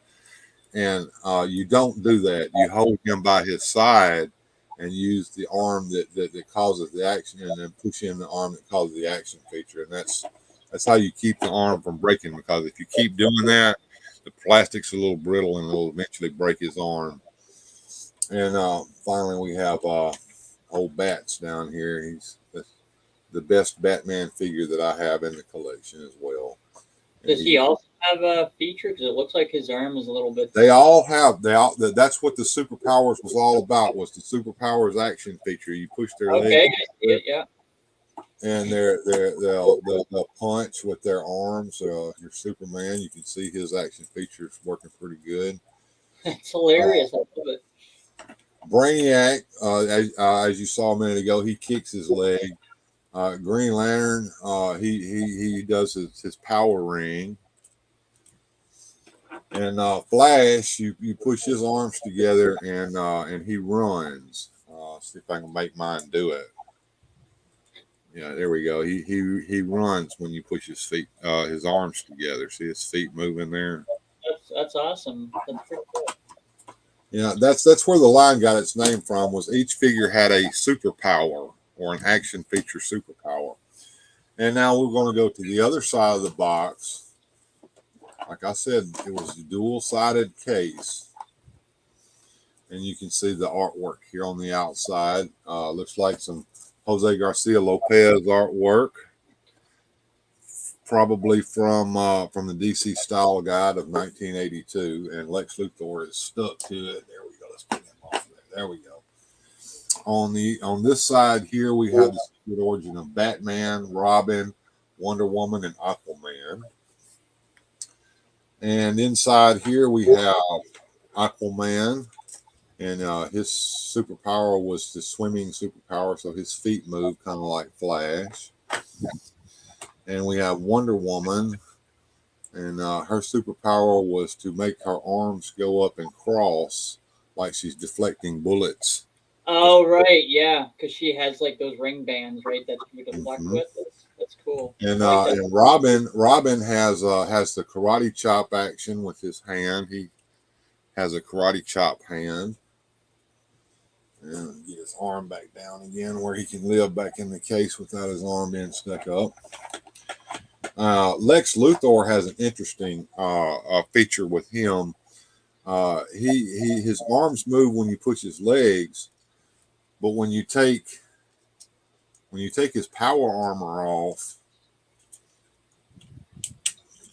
And you don't do that. You hold him by his side and use the arm that causes the action, and then push in the arm that causes the action feature. And that's how you keep the arm from breaking, because if you keep doing that, the plastic's a little brittle and it'll eventually break his arm. And finally, we have old Bats down here. He's the best Batman figure that I have in the collection as well. Does he also have a feature? Because it looks like his arm is a little bit. They all have. That's what the Superpowers was all about. Was the Superpowers action feature? You push their legs. Okay, I see it. Yeah. And they'll punch with their arms. Your Superman, you can see his action features working pretty good. It's hilarious. I love it. Brainiac, as you saw a minute ago, he kicks his leg. Green Lantern, he does his power ring. And Flash, you push his arms together and he runs. See if I can make mine do it. Yeah, there we go. He runs when you push his arms together. See his feet moving there. That's awesome. That's pretty cool. Yeah, that's where the line got its name from. Was each figure had a superpower or an action feature superpower. And now we're going to go to the other side of the box. Like I said, it was a dual-sided case. And you can see the artwork here on the outside. Looks like some Jose Garcia Lopez artwork. Probably from the DC Style Guide of 1982. And Lex Luthor is stuck to it. There we go. Let's put him off there. There we go. On this side here, we have the secret origin of Batman, Robin, Wonder Woman, and Aquaman. And inside here, we have Aquaman, and his superpower was the swimming superpower, so his feet move kind of like Flash. And we have Wonder Woman, and her superpower was to make her arms go up and cross like she's deflecting bullets. Oh, right, yeah, because she has like those ring bands, right, that you deflect with. That's cool. And and Robin has the karate chop action with his hand. He has a karate chop hand. And get his arm back down again where he can live back in the case without his arm being stuck up. Lex Luthor has an interesting feature with him. His arms move when you push his legs, but when you take his power armor off,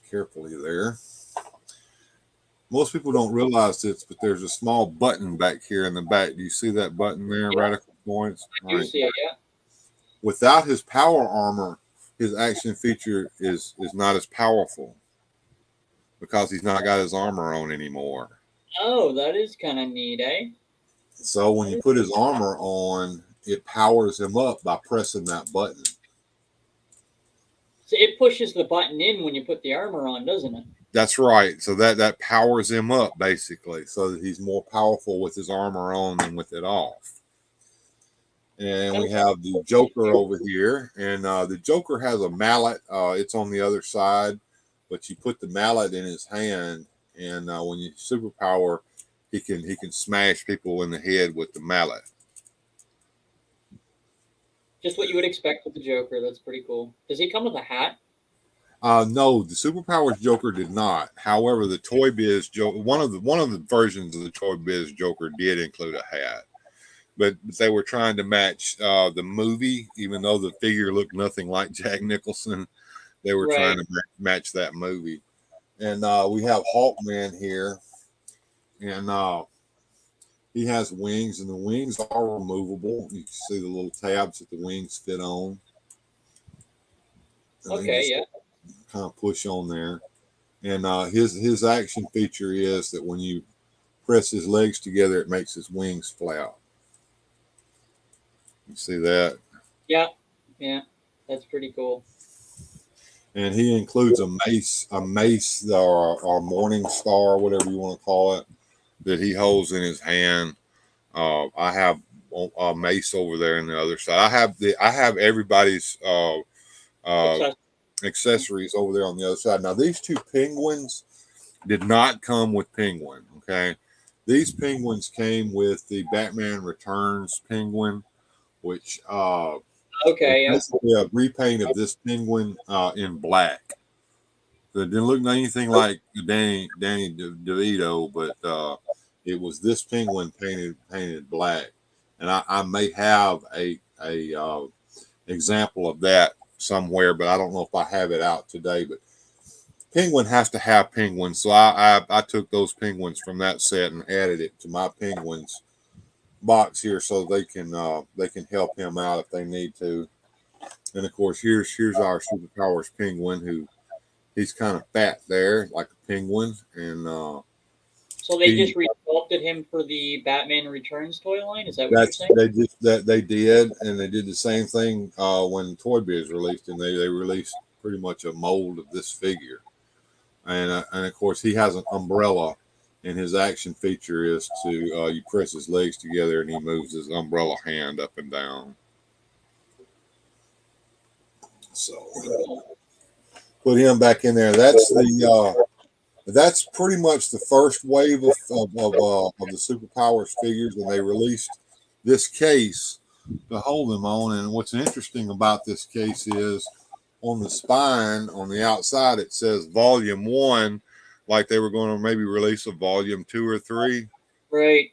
carefully there. Most people don't realize this, but there's a small button back here in the back. Do you see that button there, Yeah. Radical Points? I do see it, yeah. Without his power armor, his action feature is not as powerful because he's not got his armor on anymore. Oh, that is kind of neat, eh? So when you put his armor on, it powers him up by pressing that button. So it pushes the button in when you put the armor on, doesn't it? That's right. So that powers him up basically, so that he's more powerful with his armor on than with it off. And we have the Joker over here, and the Joker has a mallet. It's on the other side, but you put the mallet in his hand, and when you superpower, he can smash people in the head with the mallet. Just what you would expect with the Joker. That's pretty cool. Does he come with a hat? No, the Superpowers Joker did not. However, the Toy Biz Joker, one of the versions of the Toy Biz Joker did include a hat, but they were trying to match the movie, even though the figure looked nothing like Jack Nicholson. They were trying to match that movie. And we have Hawkman here, and he has wings, and the wings are removable. You can see the little tabs that the wings fit on. And Okay, yeah. kind of push on there. And his action feature is that when you press his legs together, it makes his wings flap. You see that? Yeah, that's pretty cool. And he includes a mace, or morning star, whatever you want to call it, that he holds in his hand. I have a mace over there on the other side. I have everybody's accessories over there on the other side. Now these two penguins did not come with Penguin. Okay, these penguins came with the Batman Returns penguin, which Okay, yeah. basically a repaint of this penguin in black. So it didn't look anything like Danny DeVito, but it was this penguin painted black, and I may have a example of that somewhere, but I don't know if I have it out today. But Penguin has to have penguins, so I took those penguins from that set and added it to my penguins box here, so they can help him out if they need to. And of course, here's our Superpowers Penguin, who he's kind of fat there, like a penguin, and so they just resculpted him for the Batman Returns toy line. Is that what you're saying? They did, and they did the same thing when Toy Biz released, and they released pretty much a mold of this figure, and of course he has an umbrella, and his action feature is to you press his legs together and he moves his umbrella hand up and down. So put him back in there. That's pretty much the first wave of the Superpowers figures, and they released this case to hold them on. And what's interesting about this case is on the spine, on the outside, it says Volume 1, like they were going to maybe release a Volume 2 or 3. Right.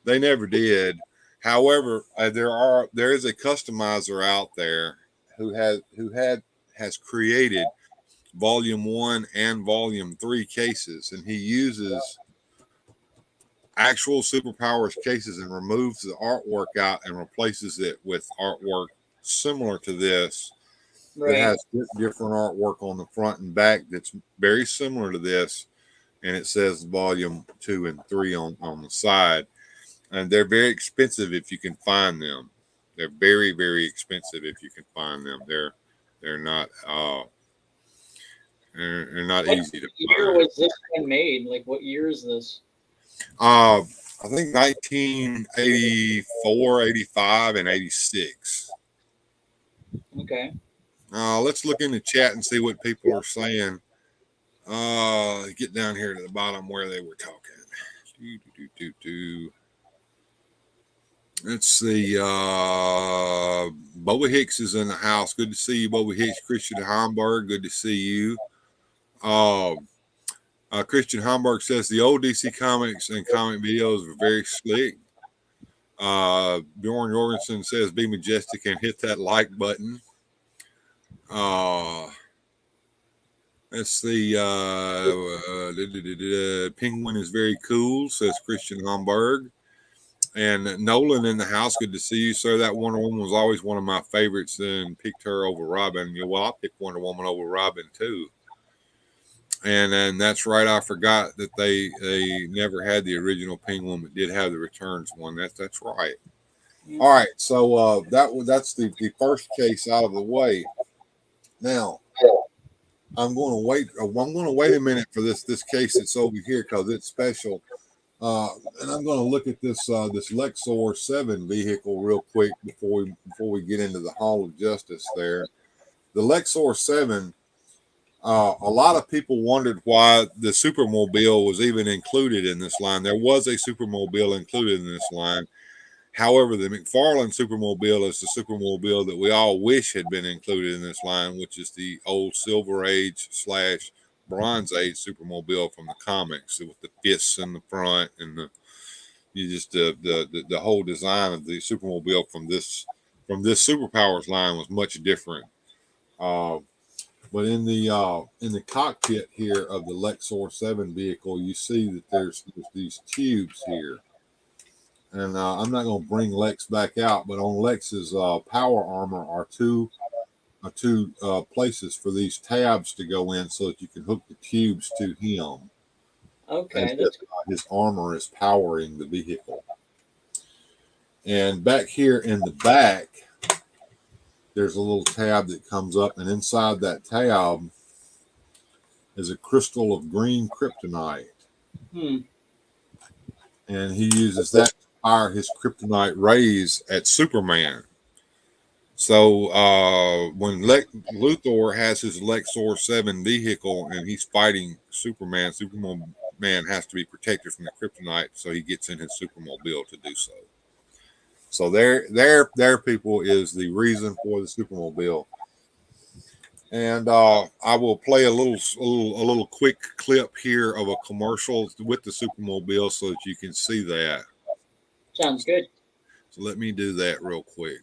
They never did. However, there is a customizer out there who has created Volume 1 and Volume 3 cases, and he uses actual Superpowers cases and removes the artwork out and replaces it with artwork similar to this. Right. It has different artwork on the front and back that's very similar to this, and it says Volume 2 and 3 on the side. And they're very expensive if you can find them. They're very, very expensive if you can find them. They're not they're not easy to find. What year was this one made? Like, what year is this? I think 1984, 85, and 86. Okay. Let's look in the chat and see what people are saying. Get down here to the bottom where they were talking. Let's see. Boba Hicks is in the house. Good to see you, Boba Hicks. Christian Homburg, good to see you. Christian Homburg says the old DC comics and comic videos were very slick. Bjorn Jorgensen says be majestic and hit that like button. Let's see. Penguin is very cool, says Christian Homburg. And Nolan in the house, good to see you, sir. That Wonder Woman was always one of my favorites, and picked her over Robin. Well, I picked Wonder Woman over Robin too. And that's right. I forgot that they never had the original Penguin, but did have the Returns one. That's right. All right. So that's the first case out of the way. Now I'm going to wait. I'm going to wait a minute for this case that's over here because it's special. And I'm going to look at this Lexor 7 vehicle real quick before we get into the Hall of Justice there. The Lexor 7, a lot of people wondered why the Supermobile was even included in this line. There was a Supermobile included in this line. However, the Mcfarland Supermobile is the Supermobile that we all wish had been included in this line, which is the old Silver Age / Bronze Age Supermobile from the comics with the fists in the front and the whole design of the Supermobile from this Superpowers line was much different. But in the cockpit here of the Lexor 7 vehicle, you see that there's these tubes here. And I'm not going to bring Lex back out, but on Lex's power armor are two places for these tabs to go in so that you can hook the tubes to him. Okay, As his armor is powering the vehicle. And back here in the back, there's a little tab that comes up, and inside that tab is a crystal of green kryptonite. And he uses that to fire his kryptonite rays at Superman. So when Luthor has his Lexor 7 vehicle and he's fighting Superman, Superman has to be protected from the kryptonite, so he gets in his Supermobile to do so. So there, people, is the reason for the Supermobile. And I will play a little quick clip here of a commercial with the Supermobile so that you can see that. Sounds good. So let me do that real quick.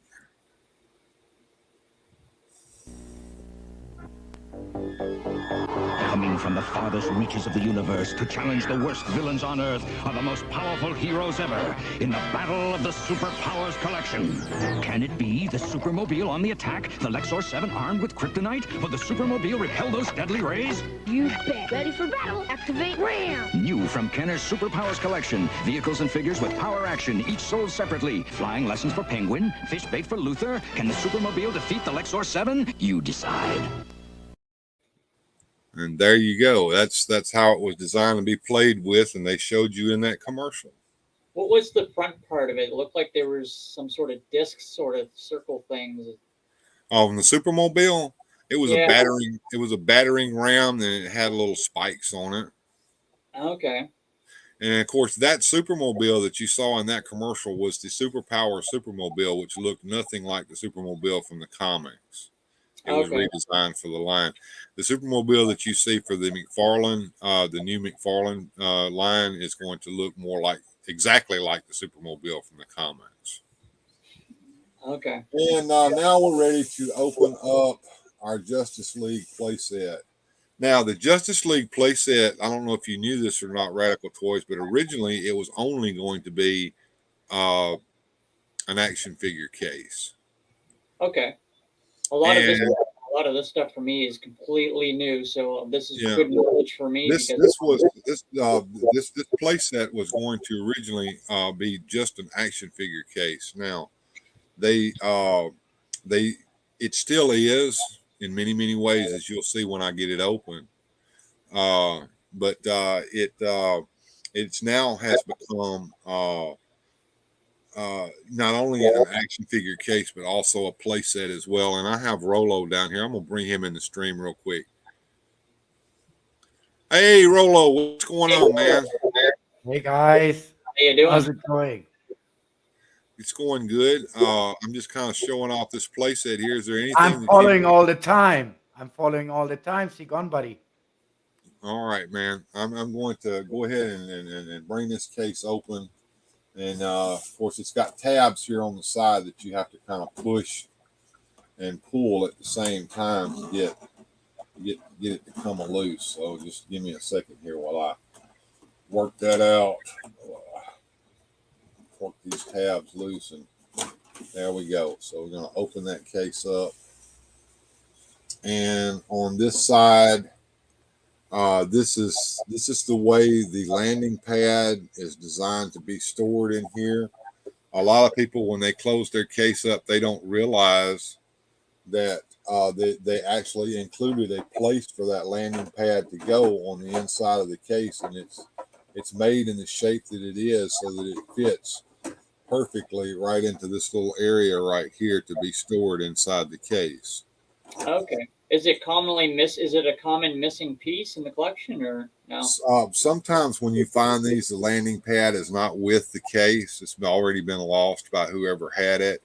Coming from the farthest reaches of the universe to challenge the worst villains on Earth are the most powerful heroes ever in the battle of the Superpowers Collection. Can it be the Supermobile on the attack? The Lexor 7 armed with kryptonite? Will the Supermobile repel those deadly rays? You bet. Ready for battle. Activate RAM. New from Kenner's Superpowers Collection. Vehicles and figures with power action, each sold separately. Flying lessons for Penguin. Fish bait for Luthor. Can the Supermobile defeat the Lexor 7? You decide. And there you go. That's how it was designed to be played with, and they showed you in that commercial. What was the front part of it? It looked like there was some sort of disc, sort of circle things. Oh, and the Supermobile, it was a battering. It was a battering ram, and it had little spikes on it. Okay. And of course, that Supermobile that you saw in that commercial was the Superpower Supermobile, which looked nothing like the Supermobile from the comics. It was redesigned for the line. The Supermobile that you see for the Mcfarland, the new Mcfarland line, is going to look more exactly like the Supermobile from the comics. Okay. And now we're ready to open up our Justice League playset. Now, the Justice League playset, I don't know if you knew this or not, Radical Toys, but originally it was only going to be an action figure case. Okay. A lot of this stuff for me is completely new, so this is good knowledge for me. This playset was going to originally be just an action figure case. Now, it still is in many ways, as you'll see when I get it open. But it's now has become not only an action figure case, but also a play set as well. And I have Rolo down here. I'm going to bring him in the stream real quick. Hey, Rolo, what's going on, man? Hey, guys. How you doing? How's it going? It's going good. I'm just kind of showing off this play set here. Is there anything? I'm following all the time. See, gone, buddy. All right, man. I'm going to go ahead and bring this case open. And, of course, it's got tabs here on the side that you have to kind of push and pull at the same time to get it to come loose. So just give me a second here while I work that out. Work these tabs loose, and there we go. So we're going to open that case up. And on this side, this is the way the landing pad is designed to be stored in here. A lot of people, when they close their case up, they don't realize that they actually included a place for that landing pad to go on the inside of the case, and it's made in the shape that it is so that it fits perfectly right into this little area right here to be stored inside the case. Okay. Is it a common missing piece in the collection, or no? Sometimes when you find these, the landing pad is not with the case. It's already been lost by whoever had it.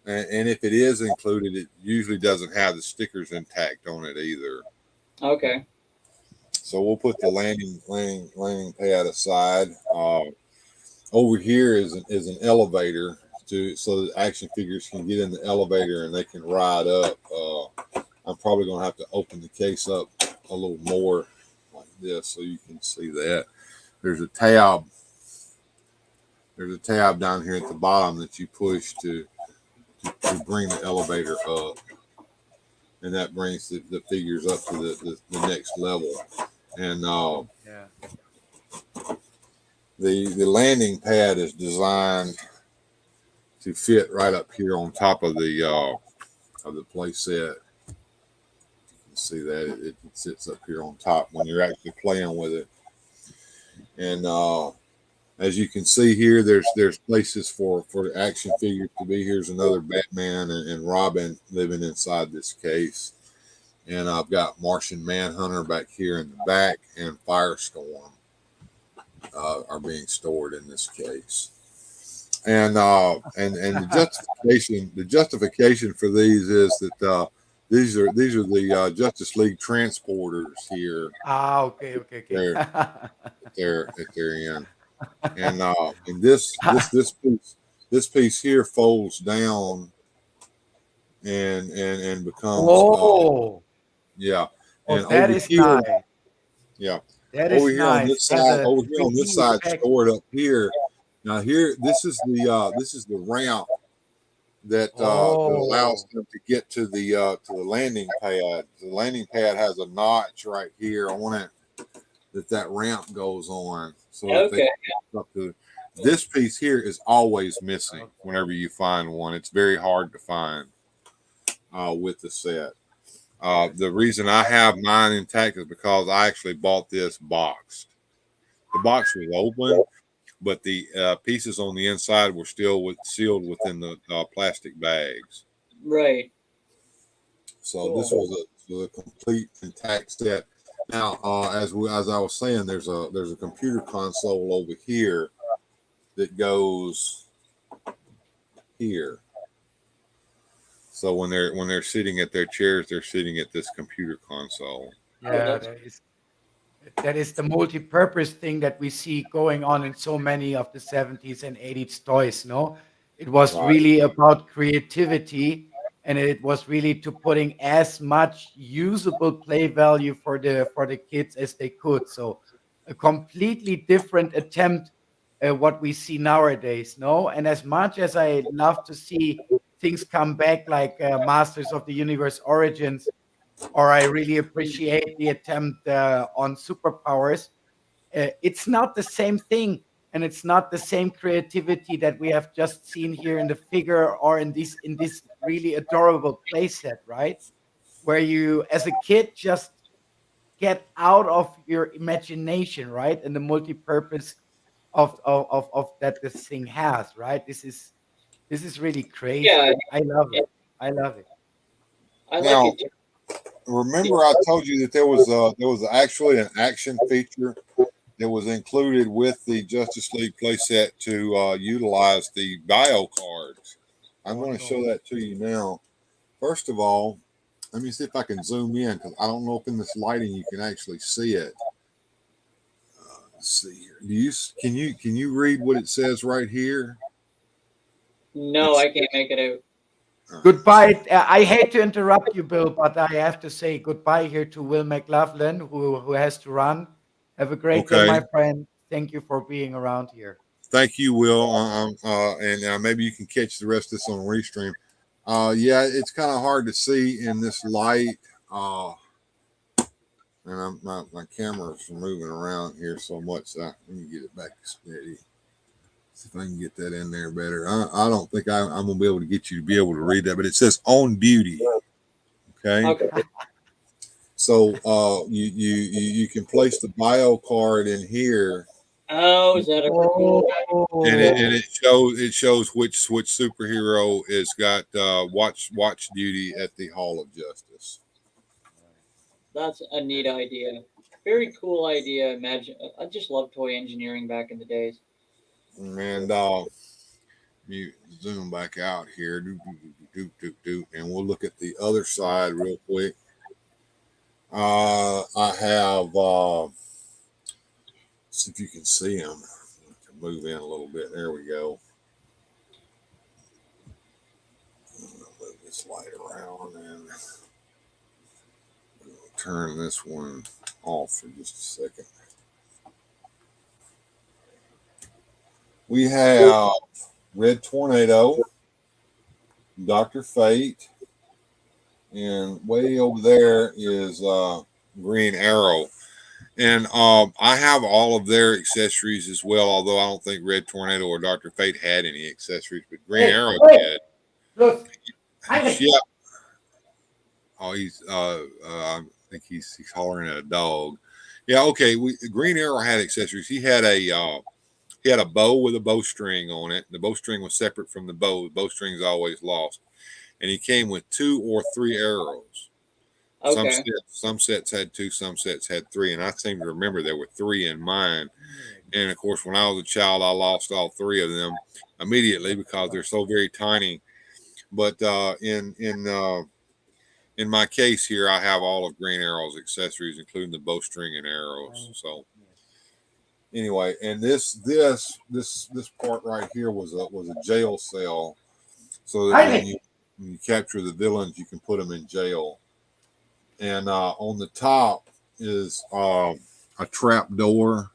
And if it is included, it usually doesn't have the stickers intact on it either. Okay. So we'll put the landing pad aside. Over here is an elevator so that action figures can get in the elevator and they can ride up. I'm probably going to have to open the case up a little more like this so you can see that. There's a tab. There's a tab down here at the bottom that you push to bring the elevator up. and that brings the figures up to the next level. And the landing pad is designed to fit right up here on top of the play set. You can see that it sits up here on top when you're actually playing with it. And as you can see here, there's places for the action figures to be. Here's another Batman and Robin living inside this case. And I've got Martian Manhunter back here in the back, and Firestorm are being stored in this case. And the justification for these is that these are the Justice League transporters here. Okay. They're in, and this piece here folds down and becomes yeah. And that is nice. Yeah. That over is here nice. on this side, stored up here. Now here, this is the ramp that allows them to get to the landing pad. The landing pad has a notch right here on it that ramp goes on. So this piece here is always missing whenever you find one. It's very hard to find with the set. The reason I have mine intact is because I actually bought this boxed. The box was open, but the pieces on the inside were still sealed within the plastic bags. Right. So this was a complete intact set. Now, as I was saying, there's a computer console over here that goes here. So when they're sitting at their chairs, they're sitting at this computer console. Yeah, that is the multi-purpose thing that we see going on in so many of the 70s and 80s toys. No, it was really about creativity, and it was really to putting as much usable play value for the kids as they could. So a completely different attempt at what we see nowadays. No, and as much as I love to see things come back like Masters of the Universe Origins, or I really appreciate the attempt on Superpowers, it's not the same thing, and it's not the same creativity that we have just seen here in the figure or in this really adorable playset, right? Where you, as a kid, just get out of your imagination, right? And the multi-purpose of that this thing has, right? This is really crazy. Yeah. I love it. I love it. I Now, like it. remember I told you that there was actually an action feature that was included with the Justice League playset to utilize the bio cards. I'm going to show that to you now. First of all, let me see if I can zoom in, because I don't know if in this lighting you can actually see it. Let's see here. Can you read what it says right here? No, I can't make it out. Goodbye. I hate to interrupt you, Bill, but I have to say goodbye here to Will Mcfarland, who has to run. Have a great day, my friend. Thank you for being around here. Thank you, Will. And maybe you can catch the rest of this on Restream. Yeah, it's kind of hard to see in this light. And my camera's moving around here so much. Let me get it back steady. See if I can get that in there better. I don't think I'm going to be able to get you to be able to read that, but it says "On Beauty." Okay. So you can place the bio card in here. Oh, is that a cool? And it shows which superhero has got watch duty at the Hall of Justice. That's a neat idea. Very cool idea. Imagine, I just love toy engineering back in the days. And you zoom back out here, and we'll look at the other side real quick. I have see if you can see them. I can move in a little bit. There we go. Move this light around and turn this one off for just a second. We have Red Tornado, Dr. Fate, and way over there is Green Arrow. And I have all of their accessories as well, although I don't think Red Tornado or Dr. Fate had any accessories, but Green Arrow did. Look, Yeah. Oh, I think he's hollering at a dog. Yeah, okay. Green Arrow had accessories. He had a bow with a bowstring on it. The bowstring was separate from the bow. The bowstring's always lost. And he came with 2 or 3 arrows. Okay. Some sets had 2, some sets had 3, and I seem to remember there were 3 in mine. And of course, when I was a child, I lost all 3 of them immediately because they're so very tiny. But in my case here, I have all of Green Arrow's accessories, including the bowstring and arrows. So anyway, and this part right here was a jail cell, so that when you capture the villains, you can put them in jail. And on the top is a trap door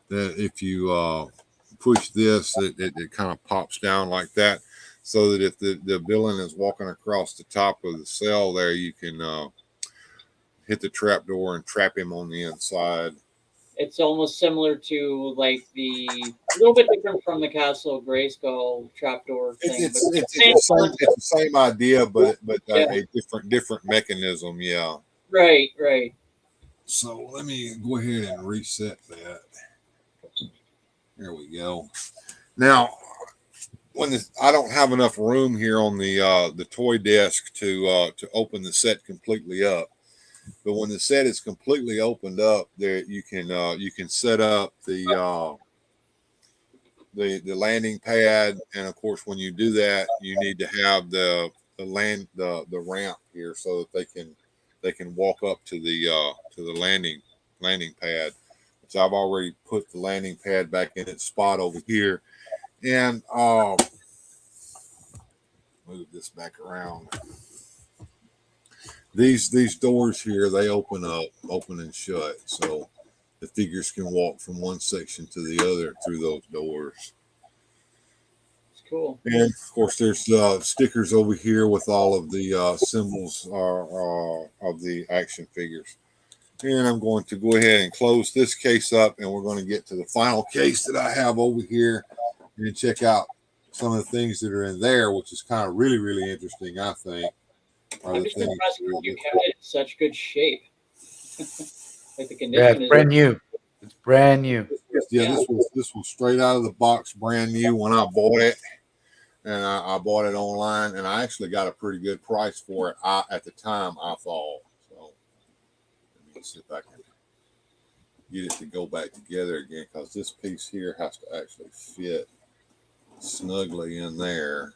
that if you push this, it kind of pops down like that, so that if the villain is walking across the top of the cell there, you can hit the trap door and trap him on the inside. It's almost similar to like a little bit different from the Castle Grayskull trapdoor thing. It's the same idea, but a different mechanism. Yeah. Right. So let me go ahead and reset that. There we go. Now, I don't have enough room here on the toy desk to open the set completely up. But when the set is completely opened up, there you can set up the landing pad, and of course, when you do that, you need to have the ramp here so that they can walk up to the landing pad. Which I've already put the landing pad back in its spot over here, and move this back around. These doors here, they open and shut, so the figures can walk from one section to the other through those doors. It's cool. And of course, there's stickers over here with all of the symbols of the action figures. And I'm going to go ahead and close this case up, and we're going to get to the final case that I have over here and check out some of the things that are in there, which is kind of really, really interesting, I think. I'm just impressed you kept it in such good shape. Like the condition Yeah, it's brand new. It's brand new. Yeah, this was straight out of the box, brand new when I bought it, and I bought it online, and I actually got a pretty good price for it. At the time, I thought. So let me see if I can get it to go back together again, because this piece here has to actually fit snugly in there.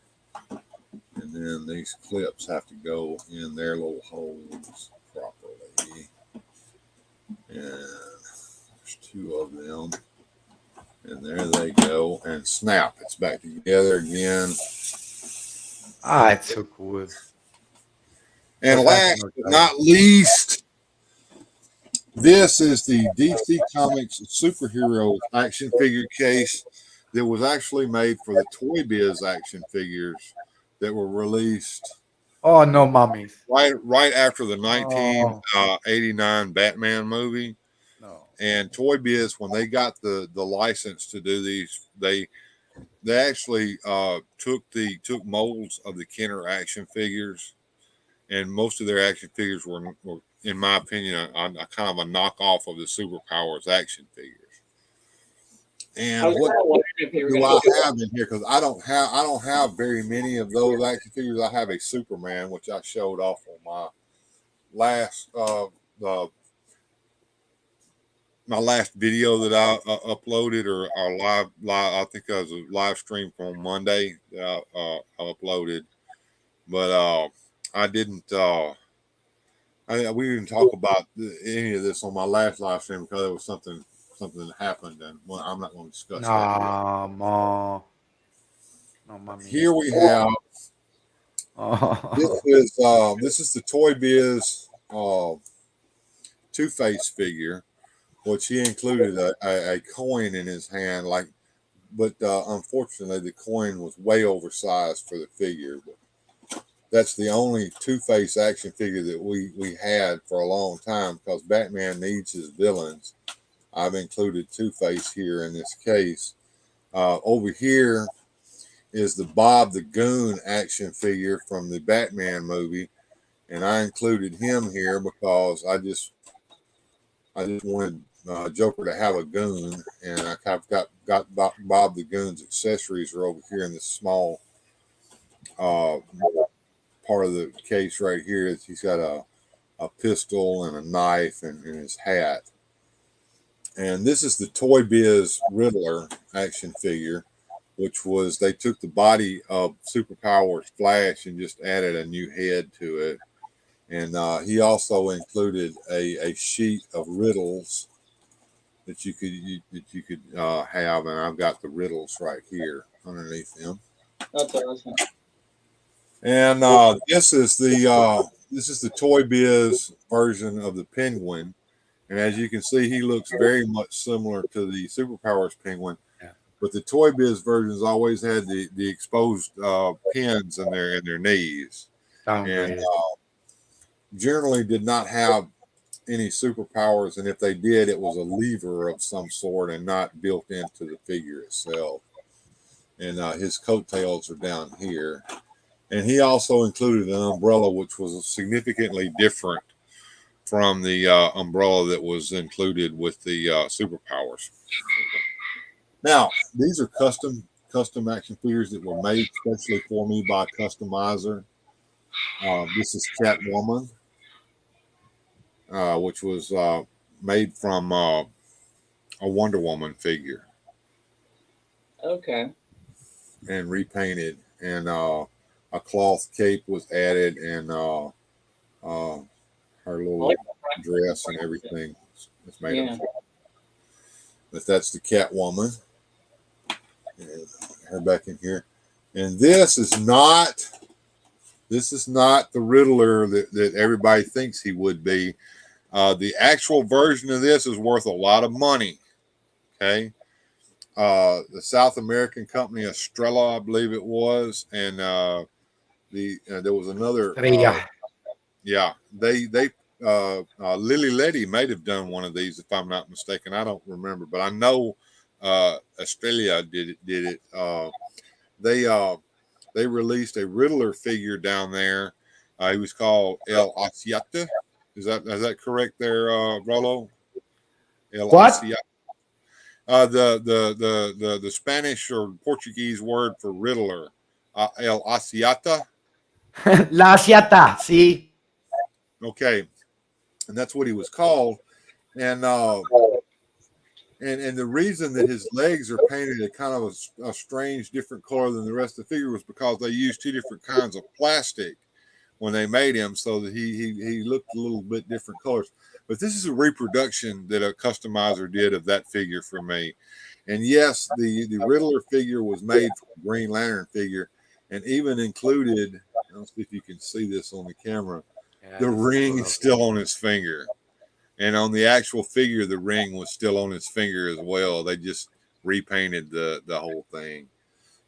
And then these clips have to go in their little holes properly. And there's 2 of them. And there they go. And snap, it's back together again. It's so cool. And last but not least, this is the DC Comics superhero action figure case that was actually made for the Toy Biz action figures that were released. Oh, no mummies. Right after the 1989 Batman movie. No. And Toy Biz, when they got the license to do these, they actually took molds of the Kenner action figures, and most of their action figures were in my opinion, a kind of a knockoff of the Superpowers action figures. And what do I have in here? Because I don't have very many of those action figures. I have a Superman, which I showed off on my last my last video that I uploaded, or our live. I think it was a live stream from Monday that I uploaded, but I didn't. We didn't talk about any of this on my last live stream because it was something that happened, and I'm not going to discuss that. No, mommy. Here we have. This is the Toy Biz Two-Face figure, which he included a coin in his hand, but unfortunately the coin was way oversized for the figure. But that's the only Two-Face action figure that we had for a long time, because Batman needs his villains. I've included Two-Face here in this case. Over here is the Bob the Goon action figure from the Batman movie, and I included him here because I just wanted Joker to have a goon, and I've got Bob the Goon's accessories are over here in this small part of the case right here. He's got a pistol and a knife and his hat. And this is the Toy Biz Riddler action figure, which was, they took the body of Superpowers Flash and just added a new head to it. And he also included a sheet of riddles that you could have, and I've got the riddles right here underneath them. That's awesome. And this is the Toy Biz version of the Penguin, and as you can see, he looks very much similar to the Superpowers Penguin. Yeah. But the Toy Biz versions always had the exposed pins in their knees, and generally did not have any superpowers, and if they did, it was a lever of some sort and not built into the figure itself. And his coattails are down here. And he also included an umbrella, which was significantly different from the umbrella that was included with the superpowers. Now, these are custom action figures that were made especially for me by a customizer. This is Catwoman, which was made from a Wonder Woman figure. Okay. And repainted, and a cloth cape was added, and her little dress and everything was made of. But that's the Catwoman, and her back in here. And this is not the Riddler that everybody thinks he would be. The actual version of this is worth a lot of money. Okay. The South American company, Estrella, I believe it was, and there was another. Lily Letty might have done one of these, if I'm not mistaken. I don't remember, but I know Estrella did it. They released a Riddler figure down there. He was called El Asiata. Is that correct there, Rollo? El Asiata. The Spanish or Portuguese word for Riddler, El Asiata. La Asiata, sí. Okay, and that's what he was called, and the reason that his legs are painted a kind of a strange, different color than the rest of the figure was because they used two different kinds of plastic when they made him, so that he looked a little bit different colors. But this is a reproduction that a customizer did of that figure for me. And yes, the Riddler figure was made from a Green Lantern figure, and even included, I'll see if you can see this on the camera, the ring is still on his finger. And on the actual figure, the ring was still on his finger as well. They just repainted the whole thing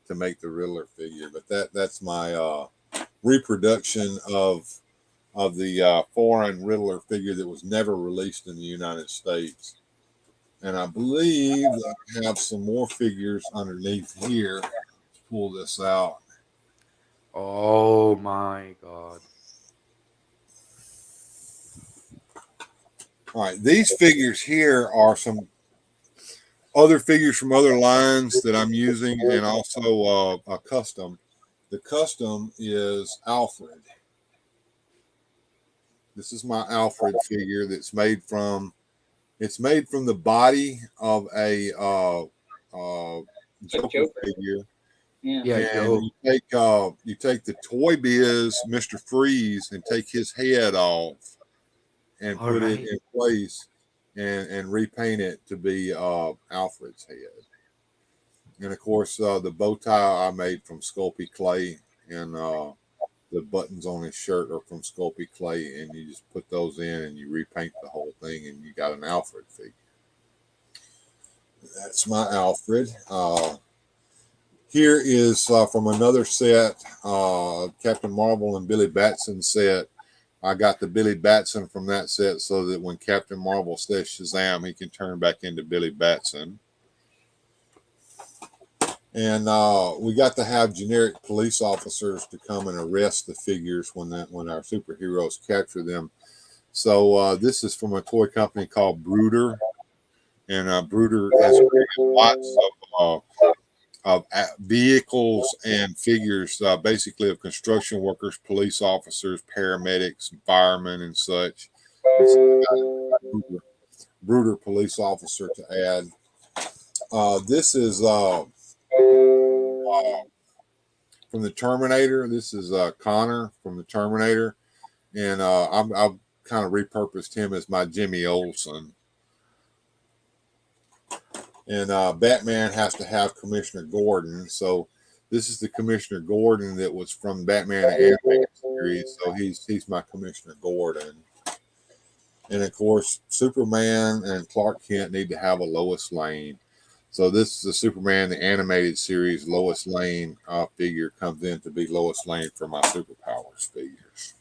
to make the Riddler figure. But that's my reproduction of the foreign Riddler figure that was never released in the United States. And I believe I have some more figures underneath here. Let's pull this out. Oh my God. All right, these figures here are some other figures from other lines that I'm using, and also a custom. The custom is Alfred. This is my Alfred figure that's made from the body of a Joker figure. Yeah. And you take the Toy Biz Mr. Freeze and take his head off and put it in place and repaint it to be Alfred's head. And of course, the bow tie I made from Sculpey clay, and the buttons on his shirt are from Sculpey clay, and you just put those in and you repaint the whole thing, and you got an Alfred figure. That's my Alfred. Here is from another set, Captain Marvel and Billy Batson set. I got the Billy Batson from that set so that when Captain Marvel says Shazam, he can turn back into Billy Batson. And we got to have generic police officers to come and arrest the figures when our superheroes capture them. So this is from a toy company called Brooder, and Brooder has lots of vehicles and figures, basically of construction workers, police officers, paramedics, firemen, and such. Brooder police officer to add. This is from the Terminator. This is Connor from the Terminator, and I've kind of repurposed him as my Jimmy Olsen. And Batman has to have Commissioner Gordon, so this is the Commissioner Gordon that was from Batman animated series. So he's my Commissioner Gordon. And of course, Superman and Clark Kent need to have a Lois Lane. So this is the Superman, the animated series. Lois Lane figure comes in to be Lois Lane for my Superpowers figures.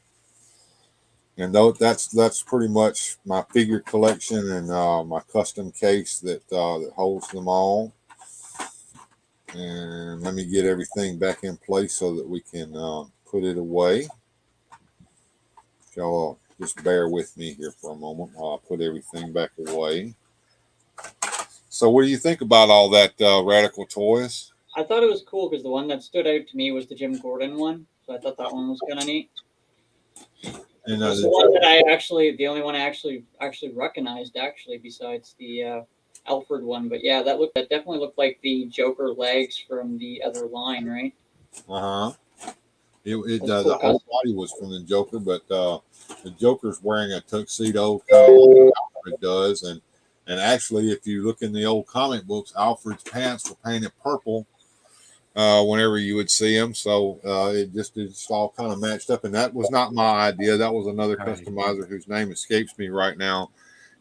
And that's pretty much my figure collection and my custom case that holds them all. And let me get everything back in place so that we can put it away. Y'all just bear with me here for a moment while I put everything back away. So what do you think about all that, Radical Toys? I thought it was cool because the one that stood out to me was the Jim Gordon one. So I thought that one was kind of neat. And the one that the only one I actually recognized besides the Alfred one. But yeah, that definitely looked like the Joker legs from the other line, right? It That's does. cool. The whole body was from the Joker, but the Joker's wearing a tuxedo, kind of like Alfred does, and actually, if you look in the old comic books, Alfred's pants were painted purple whenever you would see him. So it's all kind of matched up. And that was not my idea. That was another customizer whose name escapes me right now,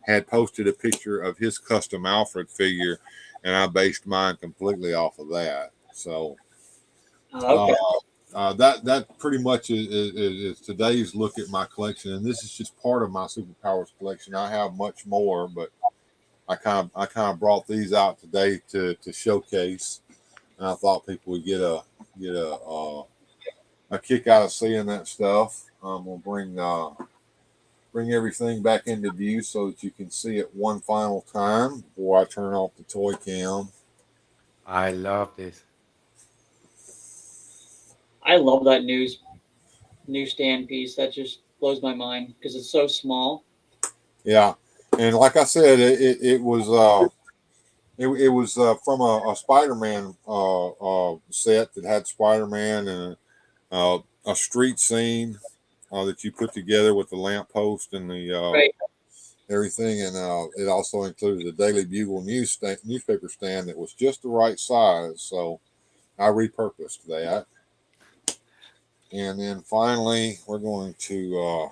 had posted a picture of his custom Alfred figure, and I based mine completely off of that. So that pretty much is today's look at my collection. And this is just part of my Superpowers collection. I have much more, but I kind of brought these out today to showcase, and I thought people would get a kick out of seeing that stuff. We'll bring everything back into view so that you can see it one final time before I turn off the toy cam. I love this. I love that newsstand piece. That just blows my mind because it's so small. Yeah. And like I said, it was from a Spider-Man set that had Spider-Man and a street scene that you put together with the lamppost and the everything, and it also included a Daily Bugle newspaper stand that was just the right size. So I repurposed that, and then finally we're going to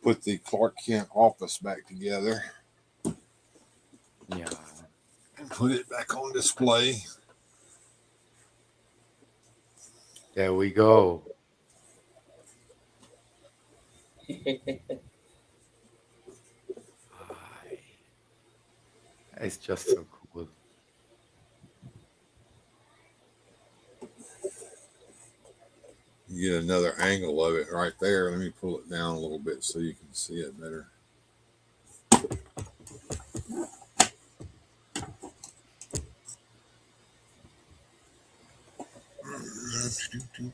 put the Clark Kent office back together. Yeah. And put it back on display. There we go. It's just so cool. You get another angle of it right there. Let me pull it down a little bit so you can see it better.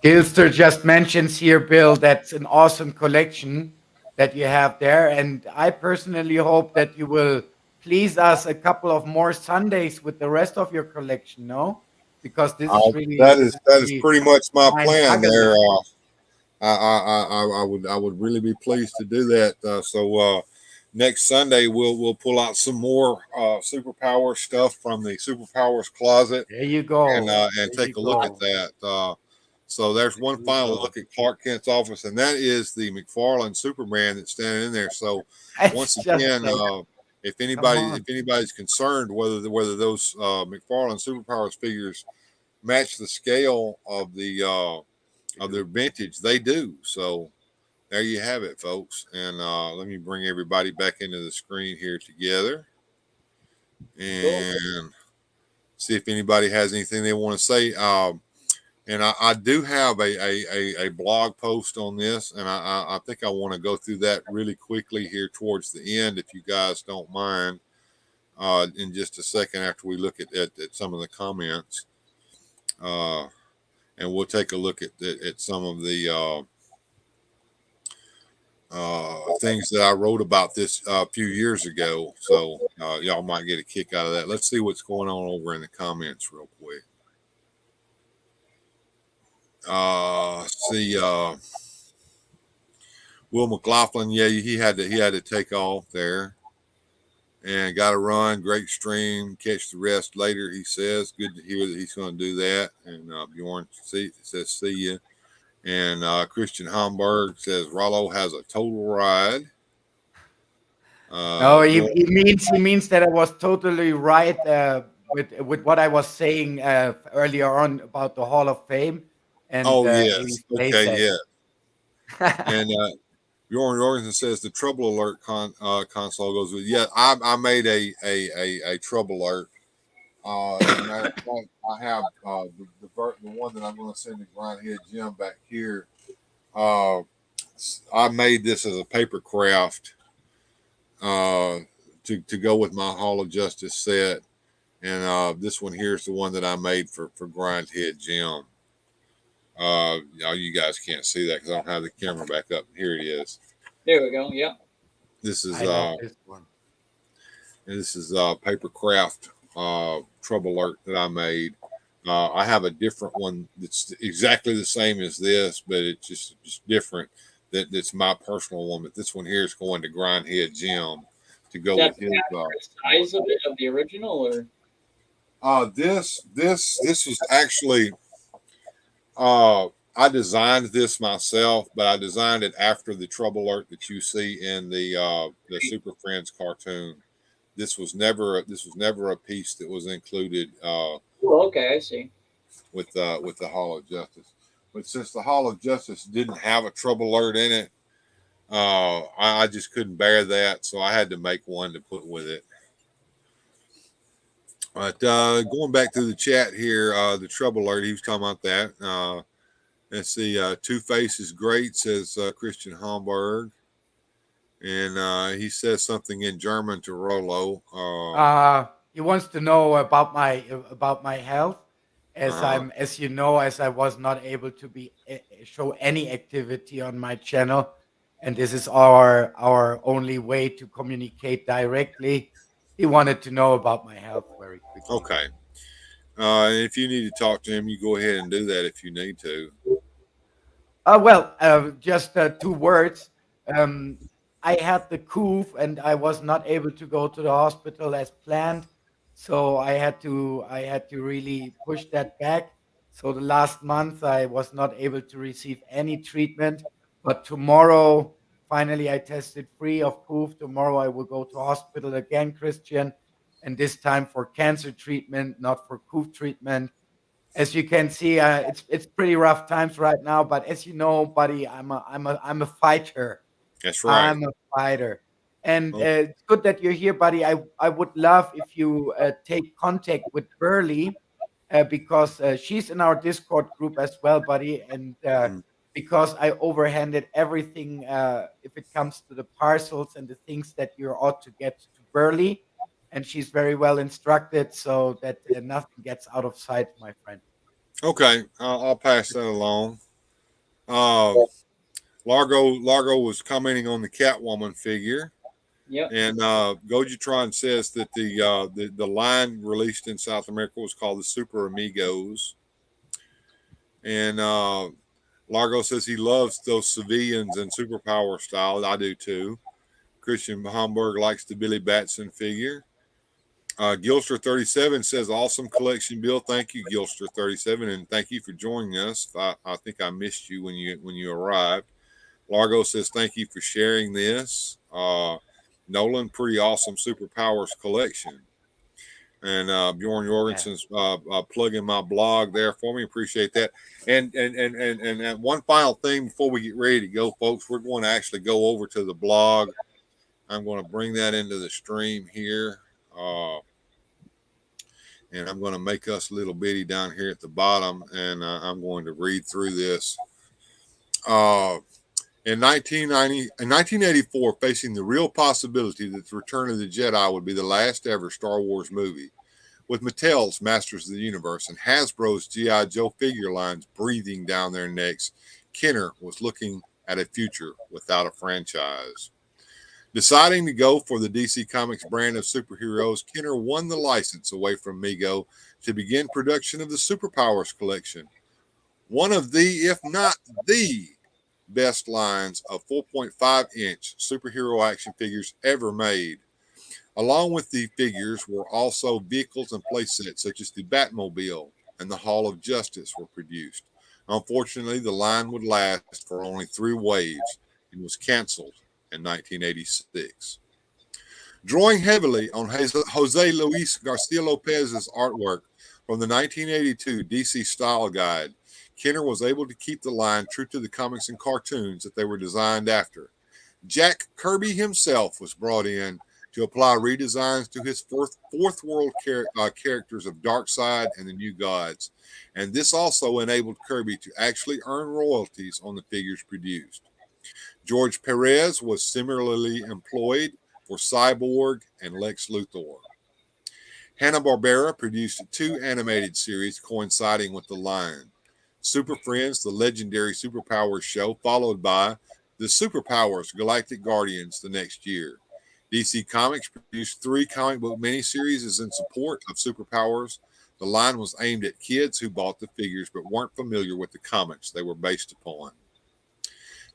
Gilster just mentions here, Bill, that's an awesome collection that you have there. And I personally hope that you will please us a couple of more Sundays with the rest of your collection, no? Because this is really that is pretty much my plan there. I would really be pleased to do that. So next Sunday we'll pull out some more Superpowers stuff from the Superpowers closet. There you go. And take a look at that. So there's one final look at Clark Kent's office, and that is the Mcfarland Superman that's standing in there. So once again, if anybody's concerned whether those Mcfarland Superpowers figures match the scale of their vintage. They do. So there you have it, folks. And let me bring everybody back into the screen here together and see if anybody has anything they want to say. And I do have a blog post on this, and I think I want to go through that really quickly here towards the end, if you guys don't mind, in just a second after we look at some of the comments. And we'll take a look at some of the things that I wrote about this a few years ago. So y'all might get a kick out of that. Let's see what's going on over in the comments real quick. Will Mcfarland, yeah, he had to take off there and got to run. Great stream. Catch the rest later, he says. Good to hear that he's going to do that. And Bjorn says, see you. And Christian Hamburg says Rollo has a total ride. No, he means that I was totally right with what I was saying earlier on about the Hall of Fame. And yes, okay, yeah. And Bjorn Jorgensen says the trouble alert console goes with. Yeah, I made a trouble alert. Matter of fact, I have the one that I'm going to send to Grindhead Jim back here. I made this as a paper craft to go with my Hall of Justice set, and this one here is the one that I made for Grindhead Jim. You guys can't see that because I don't have the camera back up. Here it is. There we go. Yeah. This is this one. This is paper craft trouble alert that I made. I have a different one that's exactly the same as this, but it's just different. That's my personal one. But this one here is going to Grindhead Jim to go with his size of it, of the original, or this was actually. I designed this myself, but I designed it after the trouble alert that you see in the Super Friends cartoon. This was never a piece that was included. Okay, I see. With the Hall of Justice, but since the Hall of Justice didn't have a trouble alert in it, I just couldn't bear that, so I had to make one to put with it. But going back to the chat here, the trouble alert, he was talking about that. Let's see, Two-Face is great, says Christian Hamburg. And he says something in German to Rollo. He wants to know about my health, as you know, as I was not able to show any activity on my channel, and this is our only way to communicate directly. He wanted to know about my health very quickly. Okay. If you need to talk to him, you go ahead and do that if you need to. Just 2 words. I had the coof and I was not able to go to the hospital as planned. So I had to really push that back. So the last month I was not able to receive any treatment. But tomorrow, finally, I tested free of coof. Tomorrow I will go to hospital again, Christian, and this time for cancer treatment, not for coof treatment. As you can see, it's pretty rough times right now. But as you know, buddy, I'm a fighter. That's right. I'm a fighter. And it's good that you're here, buddy. I would love if you take contact with Burley because she's in our Discord group as well, buddy. And because I overhanded everything if it comes to the parcels and the things that you ought to get to Burley. And she's very well instructed so that nothing gets out of sight, my friend. Okay, I'll pass that along. Largo was commenting on the Catwoman figure. Yep. And Gojitron says that the line released in South America was called the Super Amigos. And Largo says he loves those civilians and superpower style. I do too. Christian Hamburg likes the Billy Batson figure. Gilster 37 says awesome collection, Bill. Thank you, Gilster 37, and thank you for joining us. I think I missed you when you arrived. Largo says thank you for sharing this. Nolan, pretty awesome Superpowers collection. And Bjorn Jorgensen's plugging my blog there for me. Appreciate that. And one final thing before we get ready to go, folks, we're going to actually go over to the blog. I'm going to bring that into the stream here. And I'm going to make us a little bitty down here at the bottom, and I'm going to read through this. In 1984, facing the real possibility that the Return of the Jedi would be the last ever Star Wars movie, with Mattel's Masters of the Universe and Hasbro's G.I. Joe figure lines breathing down their necks, Kenner was looking at a future without a franchise. Deciding to go for the DC Comics brand of superheroes, Kenner won the license away from Mego to begin production of the Superpowers collection, one of the, if not the, best lines of 4.5-inch superhero action figures ever made. Along with the figures were also vehicles and playsets such as the Batmobile and the Hall of Justice were produced. Unfortunately, the line would last for only 3 waves and was canceled in 1986. Drawing heavily on Jose Luis Garcia Lopez's artwork from the 1982 DC Style Guide, Kenner was able to keep the line true to the comics and cartoons that they were designed after. Jack Kirby himself was brought in to apply redesigns to his fourth world characters of Darkseid and the New Gods, and this also enabled Kirby to actually earn royalties on the figures produced. George Perez was similarly employed for Cyborg and Lex Luthor. Hanna-Barbera produced 2 animated series coinciding with the line: Super Friends, the legendary Superpowers show, followed by the Superpowers Galactic Guardians the next year. DC Comics produced 3 comic book miniseries in support of Superpowers. The line was aimed at kids who bought the figures but weren't familiar with the comics they were based upon.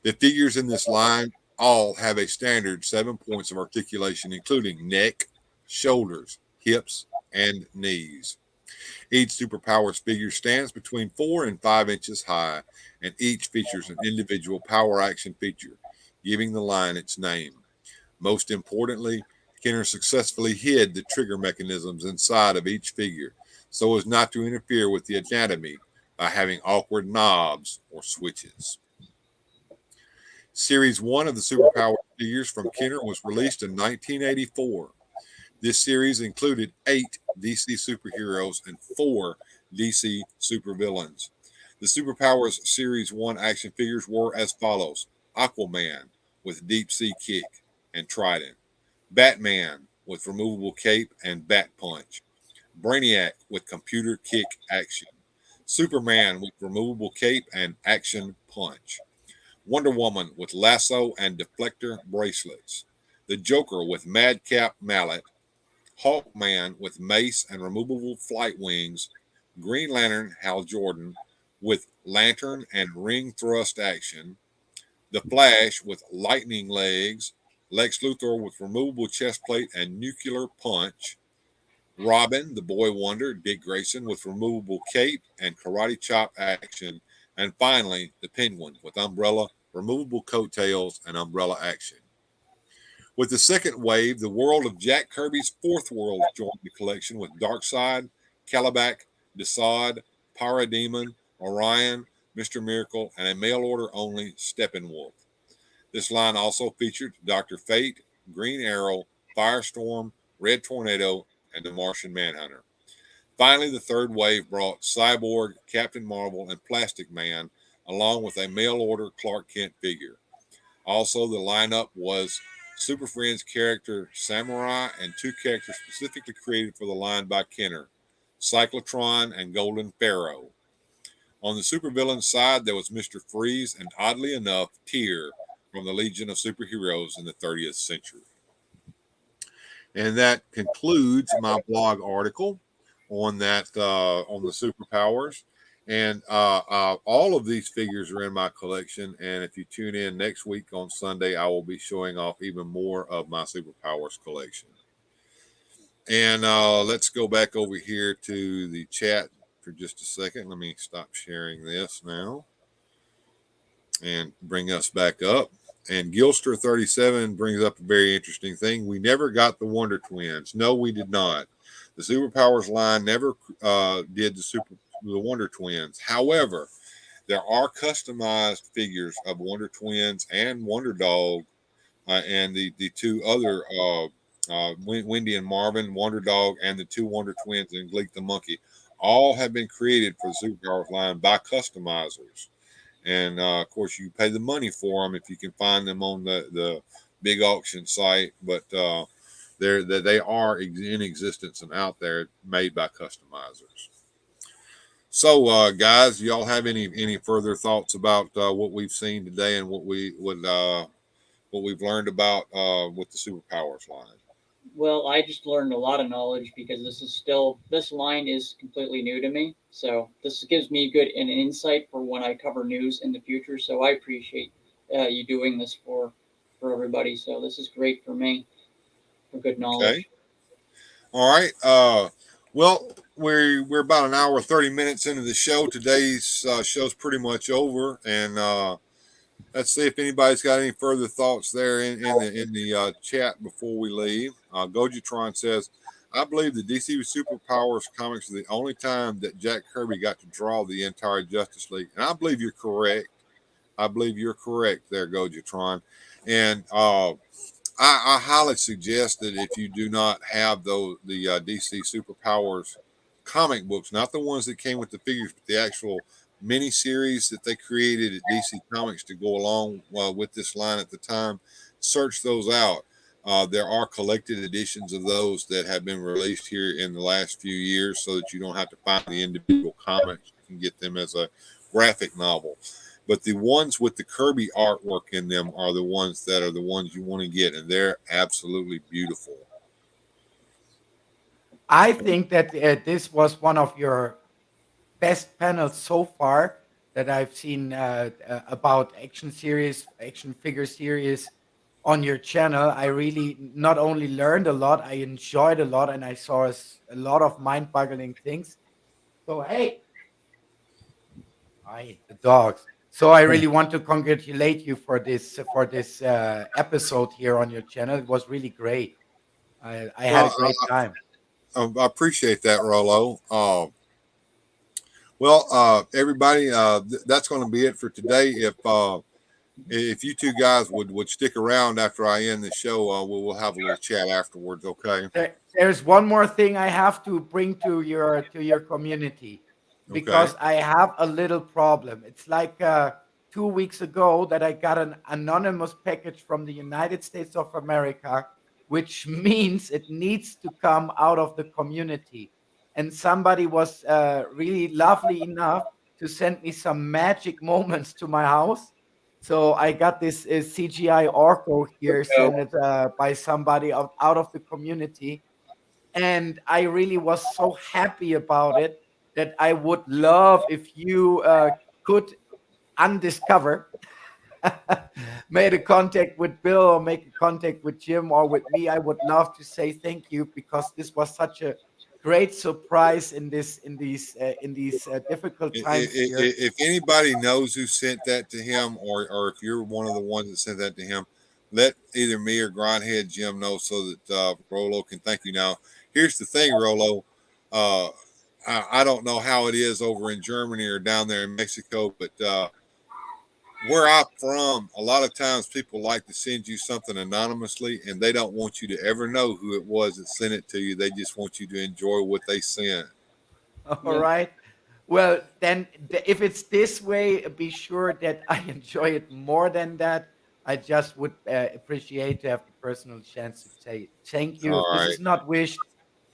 The figures in this line all have a standard 7 points of articulation, including neck, shoulders, hips, and knees. Each Superpowers figure stands between 4 and 5 inches high, and each features an individual power action feature, giving the line its name. Most importantly, Kenner successfully hid the trigger mechanisms inside of each figure so as not to interfere with the anatomy by having awkward knobs or switches. Series 1 of the Superpowers figures from Kenner was released in 1984. This series included 8 DC superheroes and 4 DC supervillains. The Superpowers Series 1 action figures were as follows: Aquaman with Deep Sea Kick and Trident, Batman with removable cape and bat punch, Brainiac with computer kick action, Superman with removable cape and action punch, Wonder Woman with lasso and deflector bracelets, the Joker with madcap mallet, Hawkman with mace and removable flight wings, Green Lantern Hal Jordan with lantern and ring thrust action, the Flash with lightning legs, Lex Luthor with removable chest plate and nuclear punch, Robin, the Boy Wonder, Dick Grayson with removable cape and karate chop action, and finally the Penguin with umbrella, removable coattails, and umbrella action. With the second wave, the world of Jack Kirby's Fourth World joined the collection with Darkseid, Calabac, Desaad, Parademon, Orion, Mr. Miracle, and a mail-order-only Steppenwolf. This line also featured Dr. Fate, Green Arrow, Firestorm, Red Tornado, and the Martian Manhunter. Finally, the third wave brought Cyborg, Captain Marvel, and Plastic Man, along with a mail-order Clark Kent figure. Also, the lineup was Super Friends character Samurai and 2 characters specifically created for the line by Kenner, Cyclotron and Golden Pharaoh. On the supervillain side, there was Mr. Freeze and, oddly enough, Tyr from the Legion of Superheroes in the 30th century. And that concludes my blog article on that on the Superpowers. And all of these figures are in my collection. And if you tune in next week on Sunday, I will be showing off even more of my Superpowers collection. And let's go back over here to the chat for just a second. Let me stop sharing this now and bring us back up. And Gilster37 brings up a very interesting thing. We never got the Wonder Twins. No, we did not. The Superpowers line never did the Wonder Twins. However, there are customized figures of Wonder Twins and Wonder Dog, and the two other Wendy and Marvin, Wonder Dog, and the two Wonder Twins and Gleek the Monkey. All have been created for the Superpowers line by customizers. And of course, you pay the money for them if you can find them on the big auction site. But they are in existence and out there, made by customizers. So, guys, y'all have any further thoughts about what we've seen today and what we've learned about with the Superpowers line? Well, I just learned a lot of knowledge because this line is completely new to me. So this gives me an insight for when I cover news in the future. So I appreciate you doing this for everybody. So this is great for me, for good knowledge. Okay. All right. Well, we're about an hour 30 minutes into the show. Today's show's pretty much over, and let's see if anybody's got any further thoughts there in the chat before we leave. Gojitron says, I believe the DC Superpowers comics are the only time that Jack Kirby got to draw the entire Justice League. And I believe you're correct. I believe you're correct there, Gojitron. And I highly suggest that if you do not have the DC Superpowers comic books, not the ones that came with the figures, but the actual miniseries that they created at DC Comics to go along with this line at the time, search those out. There are collected editions of those that have been released here in the last few years, so that you don't have to find the individual comics. You can get them as a graphic novel. But the ones with the Kirby artwork in them are the ones you want to get, and they're absolutely beautiful. I think that this was one of your best panels so far that I've seen about action figure series on your channel. I really not only learned a lot, I enjoyed a lot, and I saw a lot of mind-boggling things. So hey, the dogs. So I really want to congratulate you for this episode here on your channel. It was really great. I had a great time. I appreciate that, Rollo. Well, everybody, that's going to be it for today. If you two guys would stick around after I end the show, we'll have a little chat afterwards. Okay. There's one more thing I have to bring to your community, because I have a little problem. It's like 2 weeks ago that I got an anonymous package from the United States of America, which means it needs to come out of the community. And somebody was really lovely enough to send me some magic moments to my house. So I got this CGI Orko here sent by somebody out of the community. And I really was so happy about it that I would love if you could undiscover, made a contact with Bill or make a contact with Jim or with me. I would love to say thank you, because this was such a great surprise in these difficult times. If anybody knows who sent that to him, or if you're one of the ones that sent that to him, let either me or Grindhead Jim know, so that Rollo can thank you. Now, here's the thing, Rollo. I don't know how it is over in Germany or down there in Mexico, but where I'm from, a lot of times people like to send you something anonymously, and they don't want you to ever know who it was that sent it to you. They just want you to enjoy what they sent. All right. Well, then if it's this way, be sure that I enjoy it more than that. I just would appreciate to have the personal chance to say thank you. If this is not wished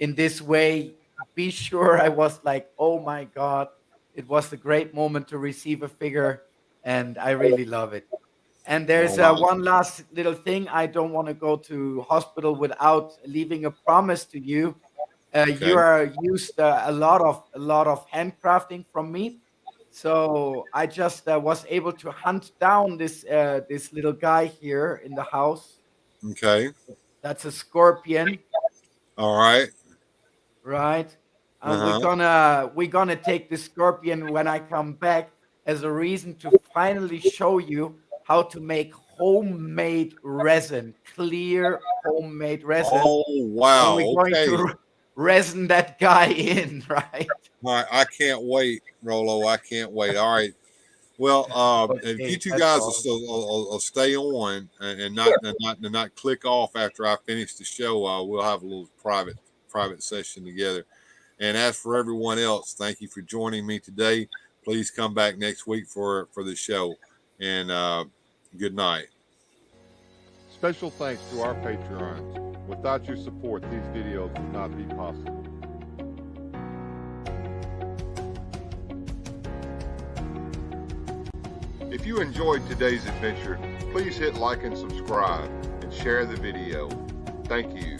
in this way, be sure I was like, oh my God, it was a great moment to receive a figure, and I really love it. And there's one last little thing. I don't want to go to hospital without leaving a promise to you. You are used a lot of handcrafting from me. So I just was able to hunt down this little guy here in the house. Okay. That's a scorpion. All right. Right. And we're gonna take the scorpion when I come back as a reason to finally show you how to make homemade resin, clear homemade resin. Oh wow! And we're going to resin that guy in, right? All right, I can't wait, Rolo. I can't wait. All right. Well, if you two that's guys awesome. will stay on and not click off after I finish the show, we'll have a little private session together. And as for everyone else, thank you for joining me today. Please come back next week for the show. And good night. Special thanks to our Patrons. Without your support, these videos would not be possible. If you enjoyed today's adventure, please hit like and subscribe and share the video. Thank you.